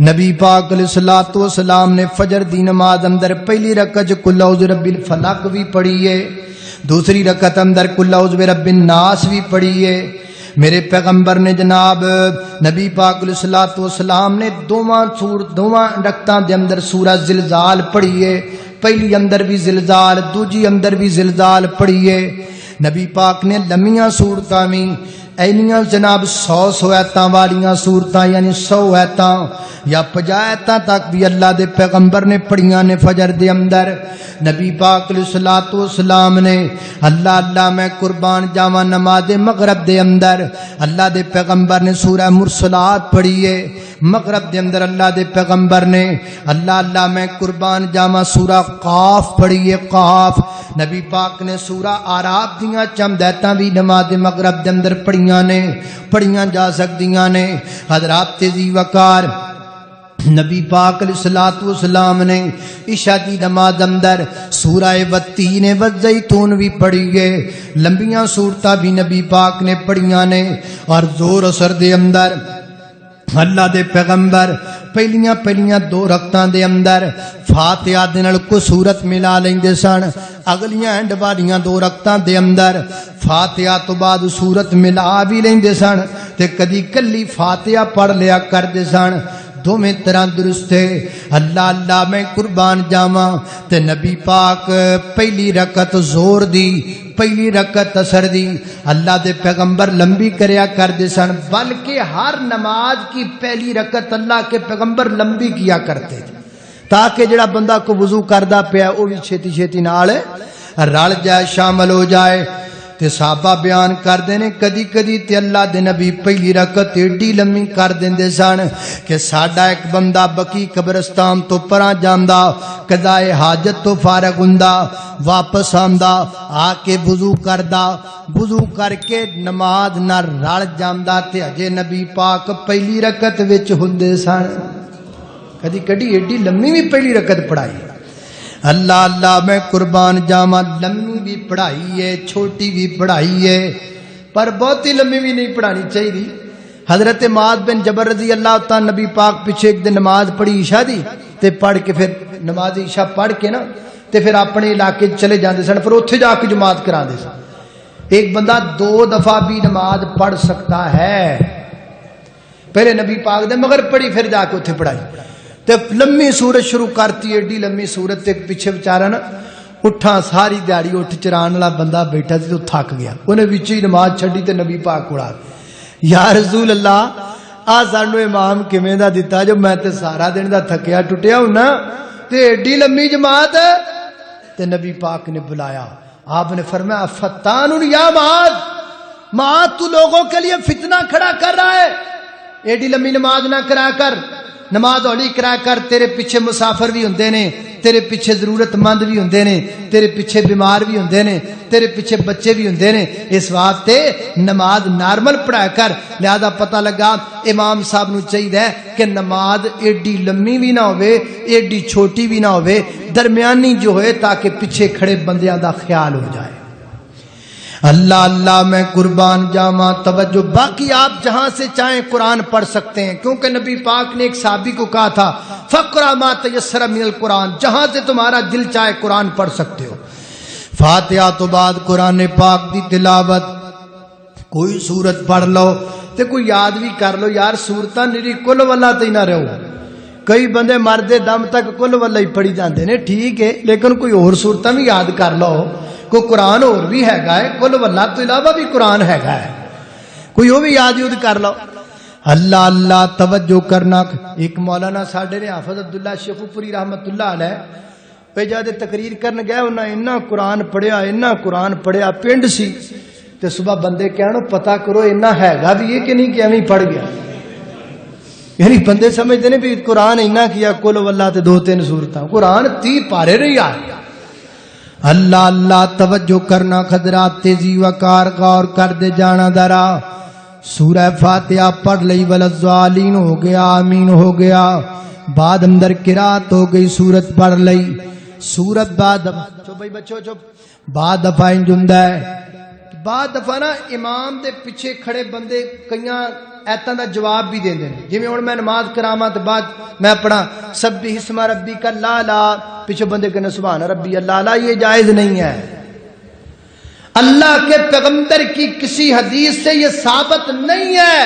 نبی پاک علیہ الصلوۃ والسلام نے فجر دی نماز اندر پہلی رکعت قل اعوذ برب الفلق بھی پڑھی ہے, دوسری رکعت اندر قل اعوذ برب الناس بھی پڑھی ہے. میرے پیغمبر نے جناب نبی پاک علیہ الصلوۃ والسلام نے دوواں رکعتاں دے اندر سورہ زلزال پڑھی ہے. پہلی اندر بھی زلزال, دوجی اندر بھی زلزال پڑھی ہے. نبی پاک نے لمیاں سورتاں بھی اینیاں جناب 100 آیتاں والیاں سورتاں یعنی 100 آیتاں یا 50 آیتاں تک بھی اللہ دے پیغمبر نے پڑھیاں نے فجر دے اندر. نبی پاک علیہ الصلوۃ والسلام نے اللہ اللہ میں قربان جاواں نماز مغرب دے اندر اللہ دے پیغمبر نے سورہ مرسلات پڑھی ہے. مغرب دے اندر اللہ دے پیغمبر نے اللہ اللہ میں قربان جاواں سورہ قاف پڑھی ہے, قاف. نبی پاک نے سورہ آراف دیاں چند آیتاں بھی نماز مغرب دے اندر پڑھیاں جا سکدیاں نے. حضرات تیزی وقار نبی پاک علیہ الصلوۃ والسلام نے عشاء دی نماز اندر سورہ والتین والزیتون بھی پڑھی ہے. لمبیاں سورتاں بھی نبی پاک نے پڑھیاں نے. اور زور اثر دے اندر اللہ دے پیغمبر پہلیاں 2 رکعتاں دے اندر فاتحہ دے نال کو سورت ملا لیندے سن. اگلیاں اینڈ والیاں 2 رکعتاں دے اندر فاتحہ تو بعد سورت ملا بھی لیندے سن تے کدی کلی فاتحہ پڑھ لیا کردے سن. دوویں طرح درست ہے. اللہ اللہ میں قربان جاواں تے نبی پاک پہلی رکعت زور دی, پہلی رکعت اثر دی اللہ دے پیغمبر لمبی کریا کردے سن, بلکہ ہر نماز کی پہلی رکعت اللہ کے پیغمبر لمبی کیا کرتے تھے تاکہ جڑا بندہ کو وضو کردا پیا وہ بھی چھیتی چھیتی نال رل جائے, شامل ہو جائے. تے صحابہ بیان کردے نے کدی کدی تے اللہ دے نبی پہلی رکعت ایڈی لمبی کر دیندے سن کہ ساڈا ایک بندہ بقی قبرستان تو پراں جاندا, قضائے حاجت تو فارغ ہوندا, واپس آندا, آ کے وضو کردا, وضو کر کے نماز نہ رل جاندا تے اجے نبی پاک پہلی رکعت وچ ہوندے سن. کدی کدی ایڈی لمبی بھی پہلی رکعت پڑھائی. اللہ اللہ میں قربان جاواں لمبی بھی پڑھائی ہے, چھوٹی بھی پڑھائی ہے, پر بہت ہی لمبی بھی نہیں پڑھانی چاہیے. حضرت معاذ بن جبل رضی اللہ تعالی نبی پاک پیچھے ایک دن نماز پڑھی عشاء دی تے پڑھ کے پھر نماز عشاء پڑھ کے نا تے پھر اپنے علاقے چلے جاندے سن, پھر اوتھے جا کے جماعت کراندے سن. ایک بندہ 2 دفعہ بھی نماز پڑھ سکتا ہے. پہلے نبی پاک دے مگر پڑھی, پھر جا کے اوتھے پڑھائی تے لمبی سورت شروع کرتی, ایڈی لمبی سورت تے پیچھے بیچارہ نا اٹھا ساری دیہڑی اٹھ چران والا بندہ بیٹھا سی تو تھک گیا, انہیں وچ ہی نماز چھڈی تے نبی پاک کوڑا یا رسول اللہ آ سانو امام کیویں دا دتا جو میں تے سارا دن دا تھکیا ٹٹیا ہونا تے ایڈی لمبی جماعت. تے نبی پاک نے بلایا, آپ نے فرمایا فتان یا معاذ, معاذ تو لوگوں کے لیے فتنہ کھڑا کر رہا ہے, ایڈی لمبی نماز نہ کرا کر, نماز ہولی کرا کر. تیرے پیچھے مسافر بھی ہوندے نے, تیرے پیچھے ضرورت مند بھی ہوندے نے, تیرے پیچھے بیمار بھی ہوندے نے, تیرے پیچھے بچے بھی ہوندے نے. اس واسطے نماز نارمل پڑھا کر. لہذا پتہ لگا امام صاحب نو چاہیے کہ نماز ایڈی لمبی بھی نہ ہوئے, ایڈی چھوٹی بھی نہ ہوئے, درمیانی جو ہوئے تاکہ پیچھے کھڑے بندیاں دا خیال ہو جائے. اللہ اللہ میں قربان جاواں توجہ. باقی آپ جہاں سے چاہیں قرآن پڑھ سکتے ہیں, کیونکہ نبی پاک نے ایک صحابی کو کہا تھا فقرا ما تیسر من القرآن, جہاں سے تمہارا دل چاہے قرآن پڑھ سکتے ہو. فاتحہ تو بعد قرآن پاک دی تلاوت, کوئی سورت پڑھ لو تے کوئی یاد بھی کر لو. یار سورتاں نری کل والا تے نہ رہو, کئی بندے مردے دم تک کل واللہ ہی پڑھی جاندے نے ٹھیک ہے لیکن کوئی اور صورتاں بھی یاد کر لو کوئی قرآن اور بھی ہے کل واللہ تو علاوہ بھی قرآن ہے کوئی وہ بھی یاد کر لو اللہ اللہ توجہ کرنا ایک مولانا ساڈے نے حافظ عبداللہ شیخو پوری رحمت اللہ علیہ پہ جادے تقریر کرن گئے انہاں اتنا قرآن پڑھیا پنڈ سی تے صبح بندے کہنو پتہ کرو اتنا ہے گا بھی یہ کہ نہیں کہ ایویں پڑھ گیا یعنی بندے سمجھتے ہیں بھی قرآن اتنا کیا کل واللہ تے 2-3 سورتاں قرآن 30 پارے نہیں آئے اللہ اللہ توجہ کرنا خضرات تیزی وقار غور کر دے جانا درا سورہ فاتحہ پڑھ لئی ولضالین ہو گیا آمین ہو گیا بعد اندر قرات ہو گئی سورت پڑھ لئی سورت بعد چپ بھائی بچو چپ بعد دفعہ انجندہ ہے بعد دفعہ نا امام دے پیچھے کھڑے بندے کئیاں ایتاں دا جواب بھی دیندے نے جویں ہن میں نماز کراواں تے بعد میں پڑھاں سبح اسم ربک الاعلی پیچھے بندے کہنے سبحان ربی اللہ یہ جائز نہیں ہے اللہ کے پیغمبر کی کسی حدیث سے یہ ثابت نہیں ہے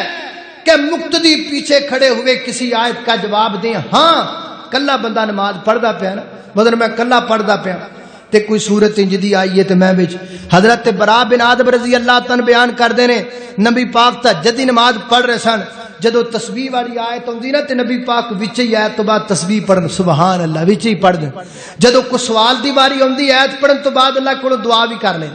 کہ مقتدی پیچھے کھڑے ہوئے کسی آیت کا جواب دیں ہاں کلا بندہ نماز پڑھدا پیا نا مگر میں کلا پڑھدا پیا تے کوئی صورت انج دی آئی ہے تے میں وچ حضرت برا بن عازب رضی اللہ تعالی بیان کردے نے نبی پاک تہجد دی نماز پڑھ رہے سن جدو تسبیح والی آیت ہوندی نا تے نبی پاک وچ ہی آیت تو بعد تسبیح پڑھن سبحان اللہ وچ ہی پڑھ دے جدو کوئی سوال دی واری ہوندی آیت پڑھن تو بعد اللہ کولوں دعا بھی کر لیں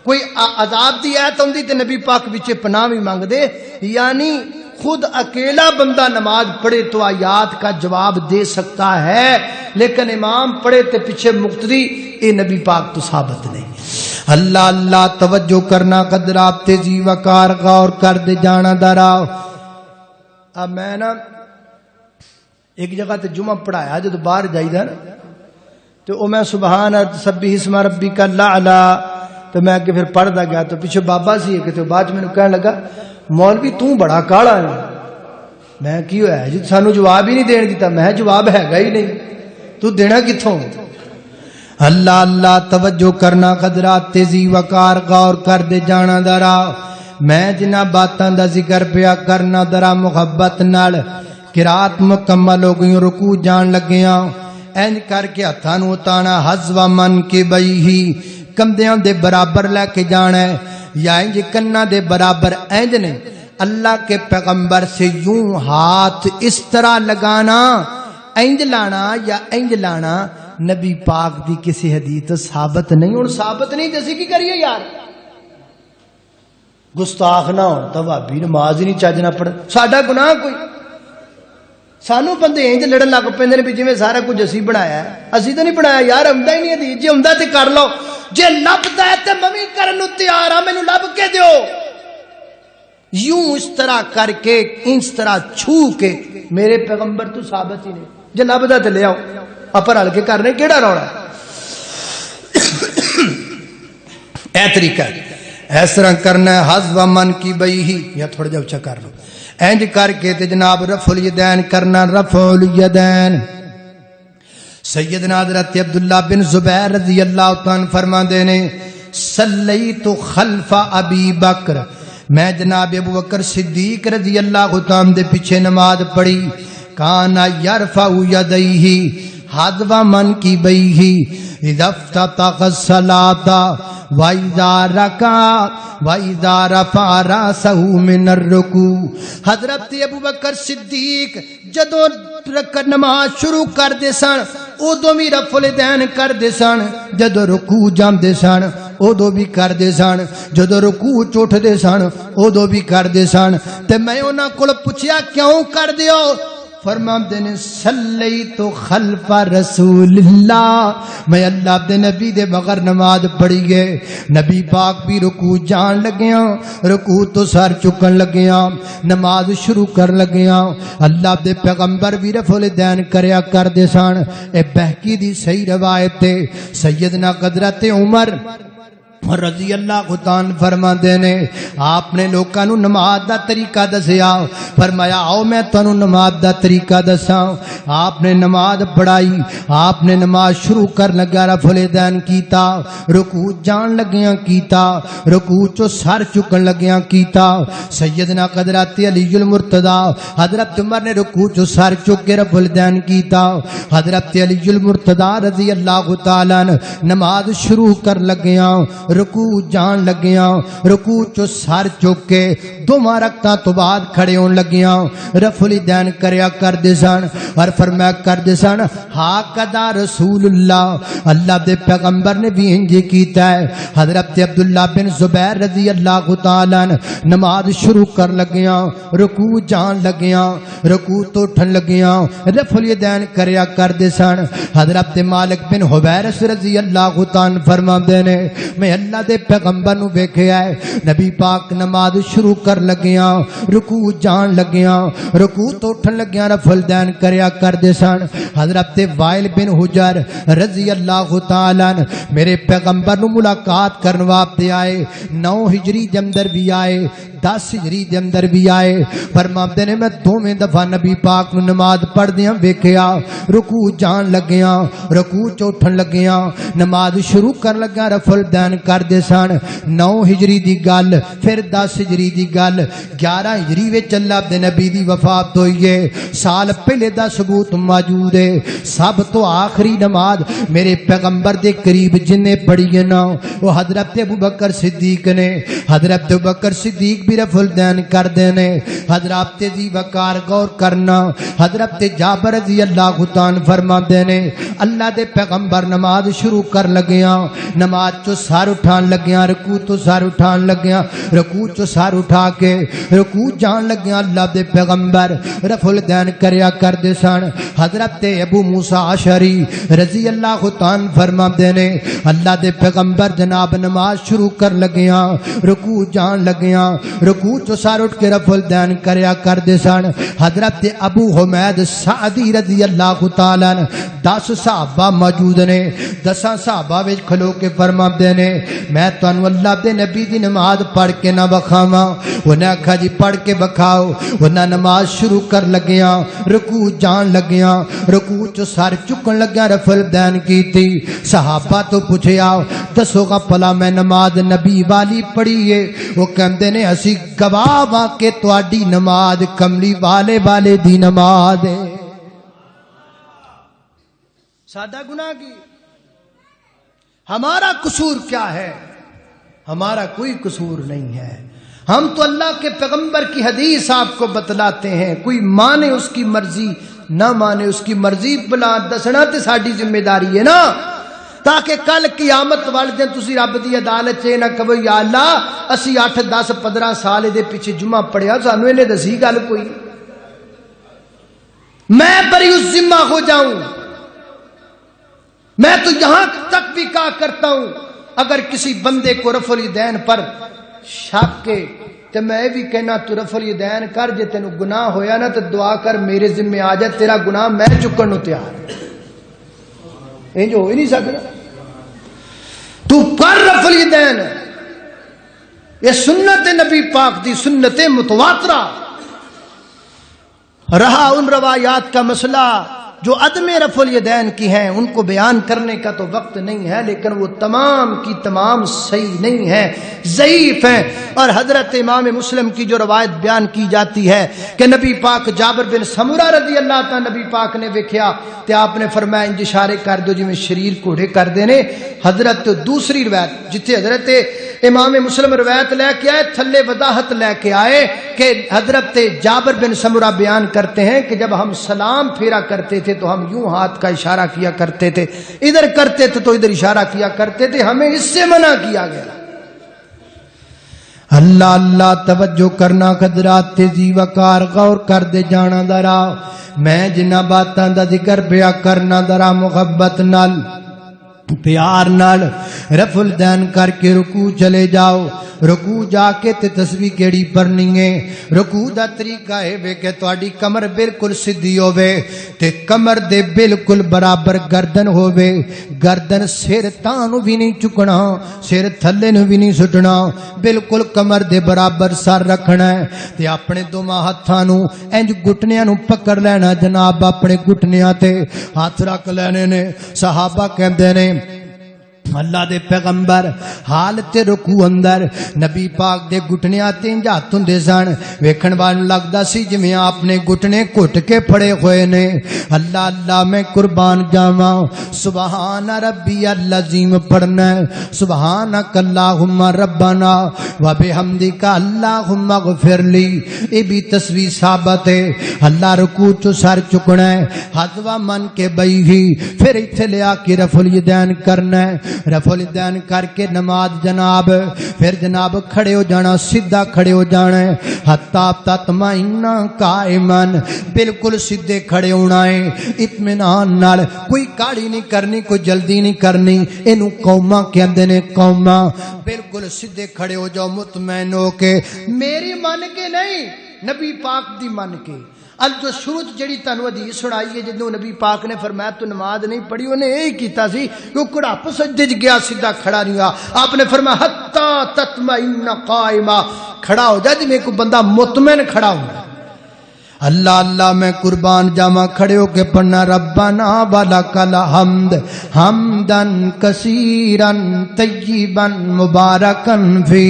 کوئی عذاب دی آیت ہوندی تے نبی پاک وچ پناہ بھی مانگ دے یعنی خود اکیلا بندہ نماز پڑھے تو آیات کا جواب دے سکتا ہے لیکن امام پڑھے تے پیچھے مقتدی اے نبی پاک تو ثابت نہیں اللہ اللہ توجہ کرنا قدر آپ تیزی وقار غور کر دے جانا درا اب میں نا ایک جگہ تے جمعہ پڑھایا جب باہر جائیدا نا تو میں سبحان سبح اسم ربک الاعلی تو میں کہ پھر پڑھدا گیا تو پیچھے بابا سی کہ تو بعد میں کہنے لگا مولوی تو بڑا کالا ہے میں کی ہوا ہے جی سانو جواب ہی نہیں دین دیتا میں جواب ہے گا ہی نہیں تو دینا کتھوں اللہ اللہ توجہ کرنا قدرات تیزی وقار غور کر دے جانا درا میں جنہ باتاں دا ذکر پیا کرنا درا محبت نال قرات مکمل ہو گئی رکوع جان لگیاں اینج کر کے ہتھاں نوں اتانا حذو من کے بئی کندیاں دے برابر لے کے جانا ہے یا انج کنا دے برابر اینج نے اللہ کے پیغمبر سے یوں ہاتھ اس طرح لگانا اینج لانا یا اینج لانا نبی پاک دی کسی حدیث تو ثابت نہیں اور ثابت نہیں جیسے کی کریے یار گستاخ نہ ہو تو بھابی نماز ہی نہیں چاجنا پڑ ساڈا گناہ کوئی سانو بندے انج لڑن لگ پیندے نے بھی جویں سارا کچھ اسی بنایا ہے اسی تو نہیں بنایا یار ہوندا ہی نہیں حدیث جے ہوندا تے کر لو جے لبدا ہے تے میں کرن نوں تیار ہاں مینوں لب کے دیو یوں اس طرح کر کے اس طرح چھو کے میرے پیغمبر تو ثابت ہی نہیں جے لبدا تے لے آؤ اپر ہل کے کرنے کیڑا روڑا اے طریقہ اس طرح کرنا ہے حذو من کی بئی ہی یا تھوڑا جا اچھا کر لو اینج کر کے تے جناب رفع الیدین کرنا رفع الیدین سیدنا حضرت عبداللہ بن زبیر رضی اللہ تعالیٰ فرما دینے صلیت خلف ابی بکر میں جناب ابو بکر صدیق رضی اللہ تعالیٰ دے پیچھے نماز پڑھی کانا یرفع یدیہ حذو من کی بئی اذا افتتح الصلاۃ وَإِذَا رَكَعَ وَإِذَا رَفَعَ رَأْسَهُ مِنَ الرُّكُوعِ حضرت ابو بکر صدیق جدو نماز شروع کر دے سن ادو بھی رفع الیدین کر دے سن جدو رکوع جاندے سن ادو بھی کر دے سن جدو رکوع چ اٹھ دے سن ادو بھی کر دے سن تے میں انہاں کول پوچھیا کیوں کر دیو فرماندے نے صلیت خلف رسول اللہ میں اللہ دے نبی دے بغیر نماز پڑھی گئے نبی پاک بھی رکوع جان لگیاں رکوع تو سر چکن لگیاں نماز شروع کر لگیاں اللہ دے پیغمبر بھی رفع الیدین کریا کر دے سن اے بہکی دی صحیح روایت ہے سیدنا حضرت عمر رضی اللہ عنہ فرماندے نے آپ نے لوکاں نو نماز دا طریقہ دسیا، فرمایا آؤ میں تانوں نماز دا طریقہ دساں۔ آپ نے نماز پڑھائی، آپ نے نماز شروع کر لگا رفع الیدین کیتا، رکوع جان لگیاں کیتا، رکوع چو سر چکن لگیاں کیتا۔ سیدنا حضرت علی المرتضی حضرت عمر نے رکوع چو سر چک کے رفع الیدین کیتا۔ حضرت علی المرتضی رضی اللہ تعالی عنہ نماز شروع کر لگیاں، رکوع جان لگیاں، رکوع چو سر چک کے دوواں رکعتاں تو بعد کھڑے ہون لگیاں، رفع الیدین کریا کردے سن اور فرمایا کردے سن ہا قدا رسول اللہ دے پیغمبر نے بھی انج کیتا ہے۔ حضرت عبداللہ بن زبیر رضی اللہ تعالی عنہ نماز شروع کر لگیاں، رکوع جان لگیاں، رکوع تو اٹھن لگیاں، رفع الیدین کریا کردے سن۔ حضرت مالک بن حویرث رضی اللہ تعالی عنہ فرماندے نے میں اللہ دے پیغمبر نو ویکھیا ہے، نبی پاک نماز شروع کر لگیاں، رکوع جان لگیاں، رکوع تو اٹھن لگیاں، رفع الیدین کریا کردے سن۔ حضرت وائل بن حجر رضی اللہ تعالی عنہ میرے پیغمبر نو ملاقات کرن واسطے آئے، 9 ہجری دے اندر بھی آئے، 10 ہجری دے اندر بھی آئے۔ فرماندے نے میں دوویں دفعہ نبی پاک نو نماز پڑھدیاں ویکھیا، رکوع جان لگیاں، رکوع چ اٹھن لگیاں، نماز شروع کر لگا، رفع الیدین کردے سن۔ 9 ہجری دی گل، پھر 10 ہجری دی گل، 11 ہجری وچ اللہ دے نبی دی وفات ہوئی ہے۔ سال پہلے دا ثبوت موجود ہے، سب تو آخری نماز میرے پیغمبر دے قریب جنے پڑھی ہے نا وہ حضرت ابوبکر صدیق نے۔ حضرت ابوبکر صدیق بھی رفع الیدین کر دینے۔ حضرت ذی وقار غور کرنا، حضرت جابر رضی اللہ تعالی فرما دینے اللہ دے پیغمبر نماز شروع کر لگیاں، نماز چو سر اٹھان لگیاں، رکوع تو سر اٹھان لگیاں، رکوع چو سر اٹھا کے رکوع جان لگیاں، اللہ دے پیغمبر رفع الیدین کریا کردے سن۔ حضرت ابو موسیٰ اشعری رضی اللہ تعالی فرما دینے اللہ دے پیغمبر جناب نماز شروع کر لگیاں، رکوع جان لگیاں، رکوع چو سر اٹھ کے رفع الیدین کریا کردے سن۔ حضرت ابو حمید سعدی رضی اللہ تعالی عنہ 10 صحابہ موجود نے، 10 صحابہ وچ کھلو کے فرما دینے میں تانوں اللہ دے نبی دی نماز پڑھ کے نہ بکھاواں؟ انہاں آکھا جی پڑھ کے بکھاؤ۔ انہاں نماز شروع کر لگیاں، رکوع جان لگیاں، رکوع چ سر چکن لگا، رفع الیدین کیتی۔ صحابہ تو پوچھیا دسو گا پلا میں نماز نبی والی پڑھی ہے؟ وہ کہندے نے اسی گواہ وا کہ تواڈی نماز کملی والے دی نماز ہے۔ سادہ گناہ کی ہمارا قصور کیا ہے؟ ہمارا کوئی قصور نہیں ہے۔ ہم تو اللہ کے پیغمبر کی حدیث آپ کو بتلاتے ہیں، کوئی مانے اس کی مرضی نہ مانے اس کی مرضی بلا دسنا تے ساڈی ذمہ داری ہے نا، تاکہ کل قیامت والے دن تسی رب دی عدالت چ نہ کہو یا اللہ اسی 8 10 15 سال دے پیچھے جمعہ پڑھیا سانو انہیں دسی گل کوئی، میں بری اس ذمہ ہو جاؤں۔ میں تو یہاں تک بھی کہا کرتا ہوں اگر کسی بندے کو رفع الیدین پر شک کے تو میں بھی کہنا تو رفع الیدین کر، جے تینوں گناہ ہویا نا تو دعا کر میرے ذمہ آ جائے، تیرا گناہ میں چکن نو تیار انج ہو ہی نہیں سکتا۔ تو کر رفع الیدین، یہ سنت نبی پاک دی سنت متواترہ۔ رہا ان روایات کا مسئلہ جو عدم رفع الیدین کی ہیں ان کو بیان کرنے کا تو وقت نہیں ہے، لیکن وہ تمام کی تمام صحیح نہیں ہیں، ضعیف ہیں۔ اور حضرت امام مسلم کی جو روایت بیان کی جاتی ہے کہ نبی پاک جابر بن سمرہ رضی اللہ تعالی نبی پاک نے ویکھیا تے آپ نے فرمایا انج اشارے کر دو جویں شریر کوڑے کر دینے۔ حضرت دوسری روایت جتھے حضرت امام مسلم روایت لے کے آئے تھلے وضاحت لے کے آئے کہ حضرت جابر بن سمرہ بیان کرتے ہیں کہ جب ہم سلام پھیرا کرتے تھے تو ہم یوں ہاتھ کا اشارہ کیا کرتے تھے، ادھر کرتے تھے تو ادھر اشارہ کیا کرتے تھے، ہمیں اس سے منع کیا گیا۔ اللہ اللہ توجہ کرنا حضرات تیزی وقار غور کر دے جانا درا، میں جنہ باتاں دا ذکر پیا کرنا درا محبت نال پیار نال رفع الدین کر کے رکوع چلے جاؤ. رکوع جا کے تے تسبیح کیڑی پڑھنی ہے؟ رکوع دا طریقہ ہے وے کہ تہاڈی کمر بالکل سیدھی ہوے تے کمر دے بالکل برابر گردن ہوے. گردن سر تاں نو بھی نہیں چکنا، سر تھلے نو بھی نہیں سٹنا، بالکل کمر دے برابر سر رکھنا ہے تے اپنے دوواں ہتھاں نو انج گھٹنیاں نو پکڑ لینا جناب. اپنے گھٹنیاں تے ہاتھ رکھ لینے نے. صحابہ کہندے نے اللہ دے پیغمبر حالت رکوع اندر نبی پاک دے گھٹنیاں تے ہاتھ ہوندے سن. ویکھن والوں لگدا سی جویں آپ نے گھٹنے گھٹ کے پھڑے ہوئے نے. اللہ اللہ میں قربان جاواں، سبحان ربی العظیم پڑھنا ہے، سبحانک اللہم ربنا و بحمدک اللہم اغفر لی. یہ بھی تسبیح ثابت ہے. اللہ رکوع چ سر چکنا ہے، حذو من کے بیہی، پھر ایتھے لیا کے رفع الیدین کرنا ہے. رفع الیدین کر کے نماز جناب پھر جناب کھڑے ہو جانا، سیدھا کھڑے ہو جانا ہے. حتی تطمئن قائما، بالکل سیدھے کھڑے ہونا ہے اطمینان نال. کوئی کاڑی نہیں کرنی، کوئی جلدی نہیں کرنی. اینو قوما کہندے نے، قوما. بالکل سیدھے کھڑے ہو جاؤ مطمئن ہو کے، میری من کے نہیں نبی پاک دی من کے. ال جو شروع جڑی تانوں حدیث سنائی ہے جدوں نبی پاک نے فرمایا تو نماز نہیں پڑھی، انہیں یہی کیتا سی کہ کڑاپ سجدے وچ گیا، سیدھا کھڑا نہیں ہوا. آپ نے فرمایا حتی تطمئن قائما، کھڑا ہو جا جویں کوئی بندہ مطمئن کھڑا ہوندا. اللہ اللہ میں قربان جاواں، کھڑے ہو کے پڑھنا ربنا ولک الحمد حمدن کثیرا طیبا مبارکا فی.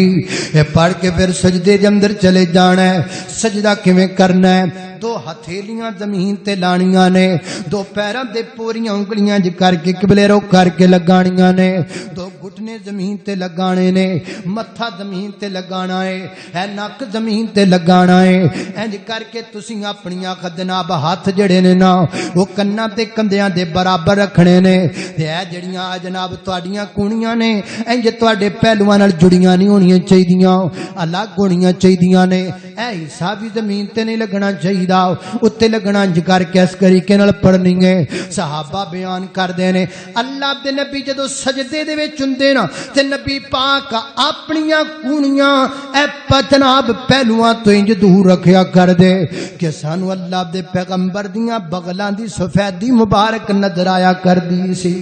یہ پڑھ کے پھر سجدے دے اندر چلے جانا ہے. سجدہ کیویں کرنا ہے؟ دو ہتھیلیاں زمین تے لانیاں نے، دو پیراں دے پوریاں انگلیاں ج کر کے قبلے رو کر کے لگانیاں نے، دو گھٹنے زمین تے لگانے نے، متھا زمین تے لگانا ہے، نک زمین تے لگانا ہے. انج کر کے تسی اپنی اکھ جناب ہاتھ جڑے نے نا وہ کنا تے کندیاں دے برابر رکھنے نے. تے اے جڑیاں جناب تواڈیاں کونیاں نے انج تواڈے پہلواں نال جڑیاں نہیں ہونیاں چاہیدیاں، الگ ہونیاں چاہیدیاں نے. اے حصہ بھی زمین تے نہیں لگنا چاہیے، اتنے لگنا. انج کر کے اس طریقے نال پڑھنی ہے. صحابہ بیان کردے نے اللہ دے نبی جدو سجدے دے وچ ہوندے نا تے نبی پاک اپنیاں کونیاں اے جناب پہلواں تو انج دور رکھیا کردے کہ سانو اللہ دے پیغمبر دیاں بغلاں دی سفیدی مبارک نظر آیا کردی سی.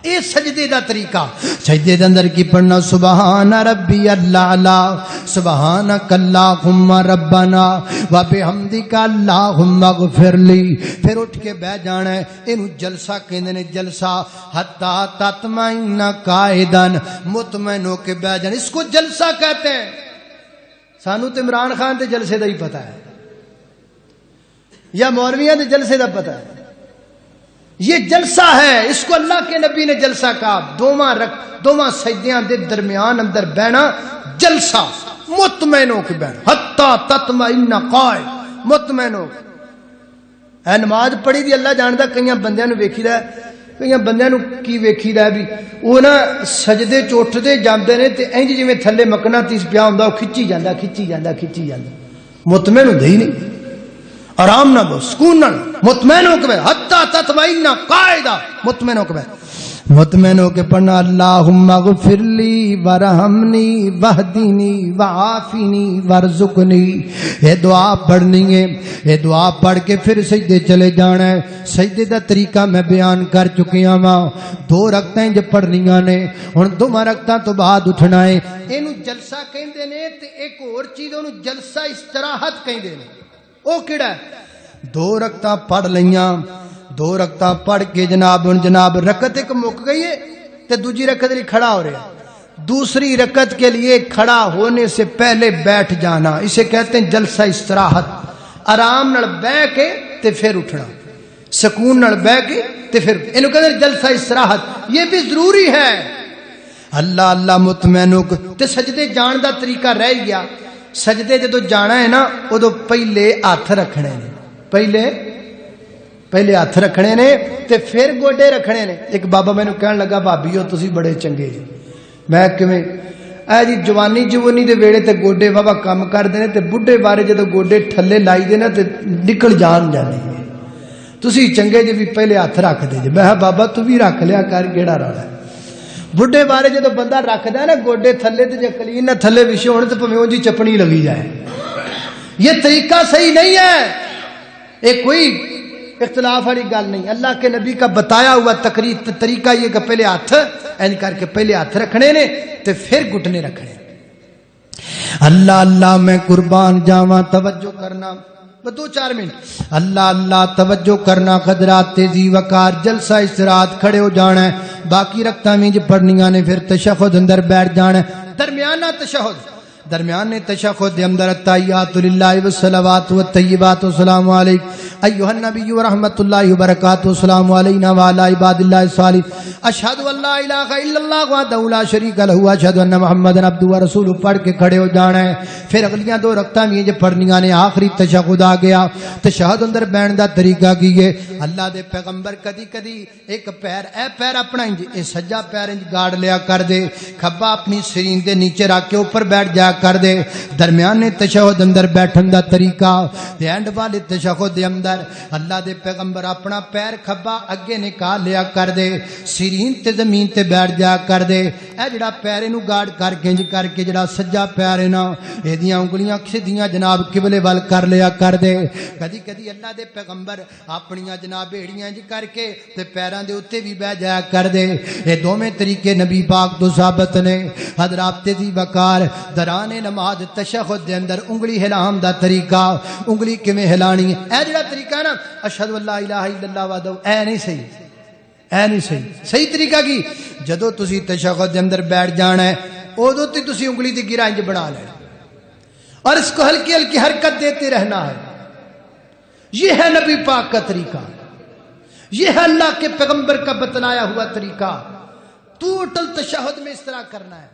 اے سجدے دا طریقہ. سجدے دے اندر کی پڑھنا سبحان ربی الاعلی، سبحانک اللہم ربنا و بحمدک اللہم اغفر لی. پھر اٹھ کے بیٹھ جانا ہے. اینو جلسہ کہندے نے، جلسہ. حتی تطمئن قائدا، مطمئن ہو کے بیٹھ جانا، اس کو جلسہ کہتے ہیں. سانو تے عمران خان دے جلسے دا ہی پتہ ہے یا مولویاں دے جلسے دا پتہ ہے. یہ جلسہ ہے، اس کو اللہ کے نبی نے جلسہ کہا. دوواں سجدیاں دے درمیان اندر بیٹھنا جلسہ، مطمئن ہو کے بیٹھنا. حتی تطمئن قائم، مطمئن ہو. اے نماز پڑھی دی اللہ جاندا. کئیاں بندیاں نو ویکھی دا، کئیاں بندیاں نو کی ویکھی دا بھی وہ نا سجدے چوٹھدے جاندے نے تے انج جویں تھلے مکنا تیس پیا ہوندا، وہ کھچی جاندا. مطمئن ہوندے ہی نہیں. آرام نہ بو، سکون نہ، مطمئن ہو کے بیٹھ. حتی تطمئن قائدا، مطمئن ہو کے بیٹھ. مطمئن ہو کے پڑھنا اللہم اغفر لی ورحمنی وہدنی وعافنی ورزقنی. یہ دعا پڑھنی ہے. یہ دعا پڑھ کے پھر سجدے چلے جانا ہے. سجدے دا طریقہ میں بیان کر چکیا ہاں. 2 رکعتیں جو پڑھنیاں نے، ہن 2 رکعتاں تو بعد اٹھنا ہے. اینو جلسہ کہندے نے تے ایک اور چیز اونوں جلسہ استراحت کہندے نے. او کیڑا ہے؟ 2 رکعتاں پڑھ لیاں. 2 رکعتاں پڑھ کے جناب رکعت ایک مک گئی ہے تے دوسری رکعت لیے کھڑا ہو رہا ہے. دوسری رکعت کے لیے کھڑا ہونے سے پہلے بیٹھ جانا، اسے کہتے ہیں جلسہ استراحت. آرام نال بیٹھ کے تے پھر اٹھنا، سکون نال بیٹھ کے تے پھر اینو کہتے ہیں جلسہ استراحت. یہ بھی ضروری ہے. اللہ اللہ مطمئن ہو تے سجدے جان دا طریقہ رہ گیا. سجدے جدو جانا ہے نا ادو پہلے ہاتھ رکھنے نے، پہلے ہاتھ رکھنے نے تے پھر گوڈے رکھنے نے. ایک بابا مینوں کہن لگا بھابیو تسی بڑے چنگے جی. میں کیویں؟ اے جی جوانی دے ویڑے تے گوڈے بابا کام کردے نے تے بڈھے بارے جدو گوڈے تھلے لائی دے نا تے نکل جان جانے. تسی چنگے جی بھی پہلے ہاتھ رکھ دے جی. میں بابا تو بھی رکھ لیا کر، کیڑا رولا ہے. بڈھے بارے جدو بندہ رکھدا ہے نا گوڈے تھلے تے جے کلین نہ تھلے وچھے ہون تے پویں اونجی چپنی لگی جائے. یہ طریقہ صحیح نہیں ہے. یہ کوئی اختلاف والی گل نہیں. اللہ کے نبی کا بتایا ہوا طریقہ یہ کہ پہلے ہاتھ این کر کے پہلے ہاتھ رکھنے نے تے پھر گھٹنے رکھنے. اللہ اللہ میں قربان جاواں توجہ کرنا 2-4 منٹ. اللہ اللہ توجہ کرنا. قدرات تیزی وقار جلسہ استراحت کھڑے ہو جانا ہے. باقی رکھتا میں جو پڑھنیاں نے پھر تشہد اندر بیٹھ جانا ہے. درمیانہ تشہد درمیان تشہد اندر التحیات للہ والصلوات والطیبات والسلام علیک ایھا النبی ورحمۃ اللہ وبرکاتہ السلام علینا وعلی عباد اللہ الصالحین اشہد ان لا الہ الا اللہ وحدہ لا شریک لہ اشہد ان محمدا عبدہ ورسولہ پڑھ کے کھڑے ہو جانا ہے. پھر اگلیاں 2 رکعتاں بھی جو پڑھنیاں نے. آخری تشہد آ گیا. تشہد اندر بیٹھن دا طریقہ کیے. اللہ دے پیغمبر کدی کدی ایک پیر اپنا انج اے سجا پیر انج گاڑ لیا کر دے, کھبا اپنی سرین دے نیچے رکھ کے اوپر بیٹھ جا کر دے. درمیان تشہد اندر بیٹھن دا طریقہ تے اینڈ والے تشہد دے اندر اللہ دے پیغمبر اپنا پیر کھبا اگے نکال لیا کر دے, سرین تے زمین تے بیٹھ جا کر دے. اے جڑا پیر نو گاڑ کر کے جڑا سجا پیر ہے نا ایدیاں انگلیاں سیدھیاں جناب قبلے وال کر لیا کر دے. کدی کدی اللہ دے پیغمبر اپنیاں جناب ایڑیاں انج کر کے تے پیراں دے اوتے بھی بیٹھ جایا کر دے. اے دوویں طریقے نبی پاک تو ثابت نے. حضرات تیزی وقار دران نماز تشہد دے اندر انگلی ہلام دا طریقہ, انگلی کیویں ہلانی ہے. اے جڑا طریقہ ہے نا اشہد ان لا الہ الا اللہ وحدہ, اے نہیں صحیح, اے نہیں صحیح. صحیح طریقہ کی جدو تسی تشہد دے اندر بیٹھ جانا ہے اودوں تے تسی انگلی دی گرہ انج بنا لینا اور اس کو ہلکی ہلکی حرکت دیتے رہنا ہے. یہ ہے نبی پاک کا طریقہ, یہ ہے اللہ کے پیغمبر کا بتلایا ہوا طریقہ. ٹوٹل تشہد میں اس طرح کرنا ہے.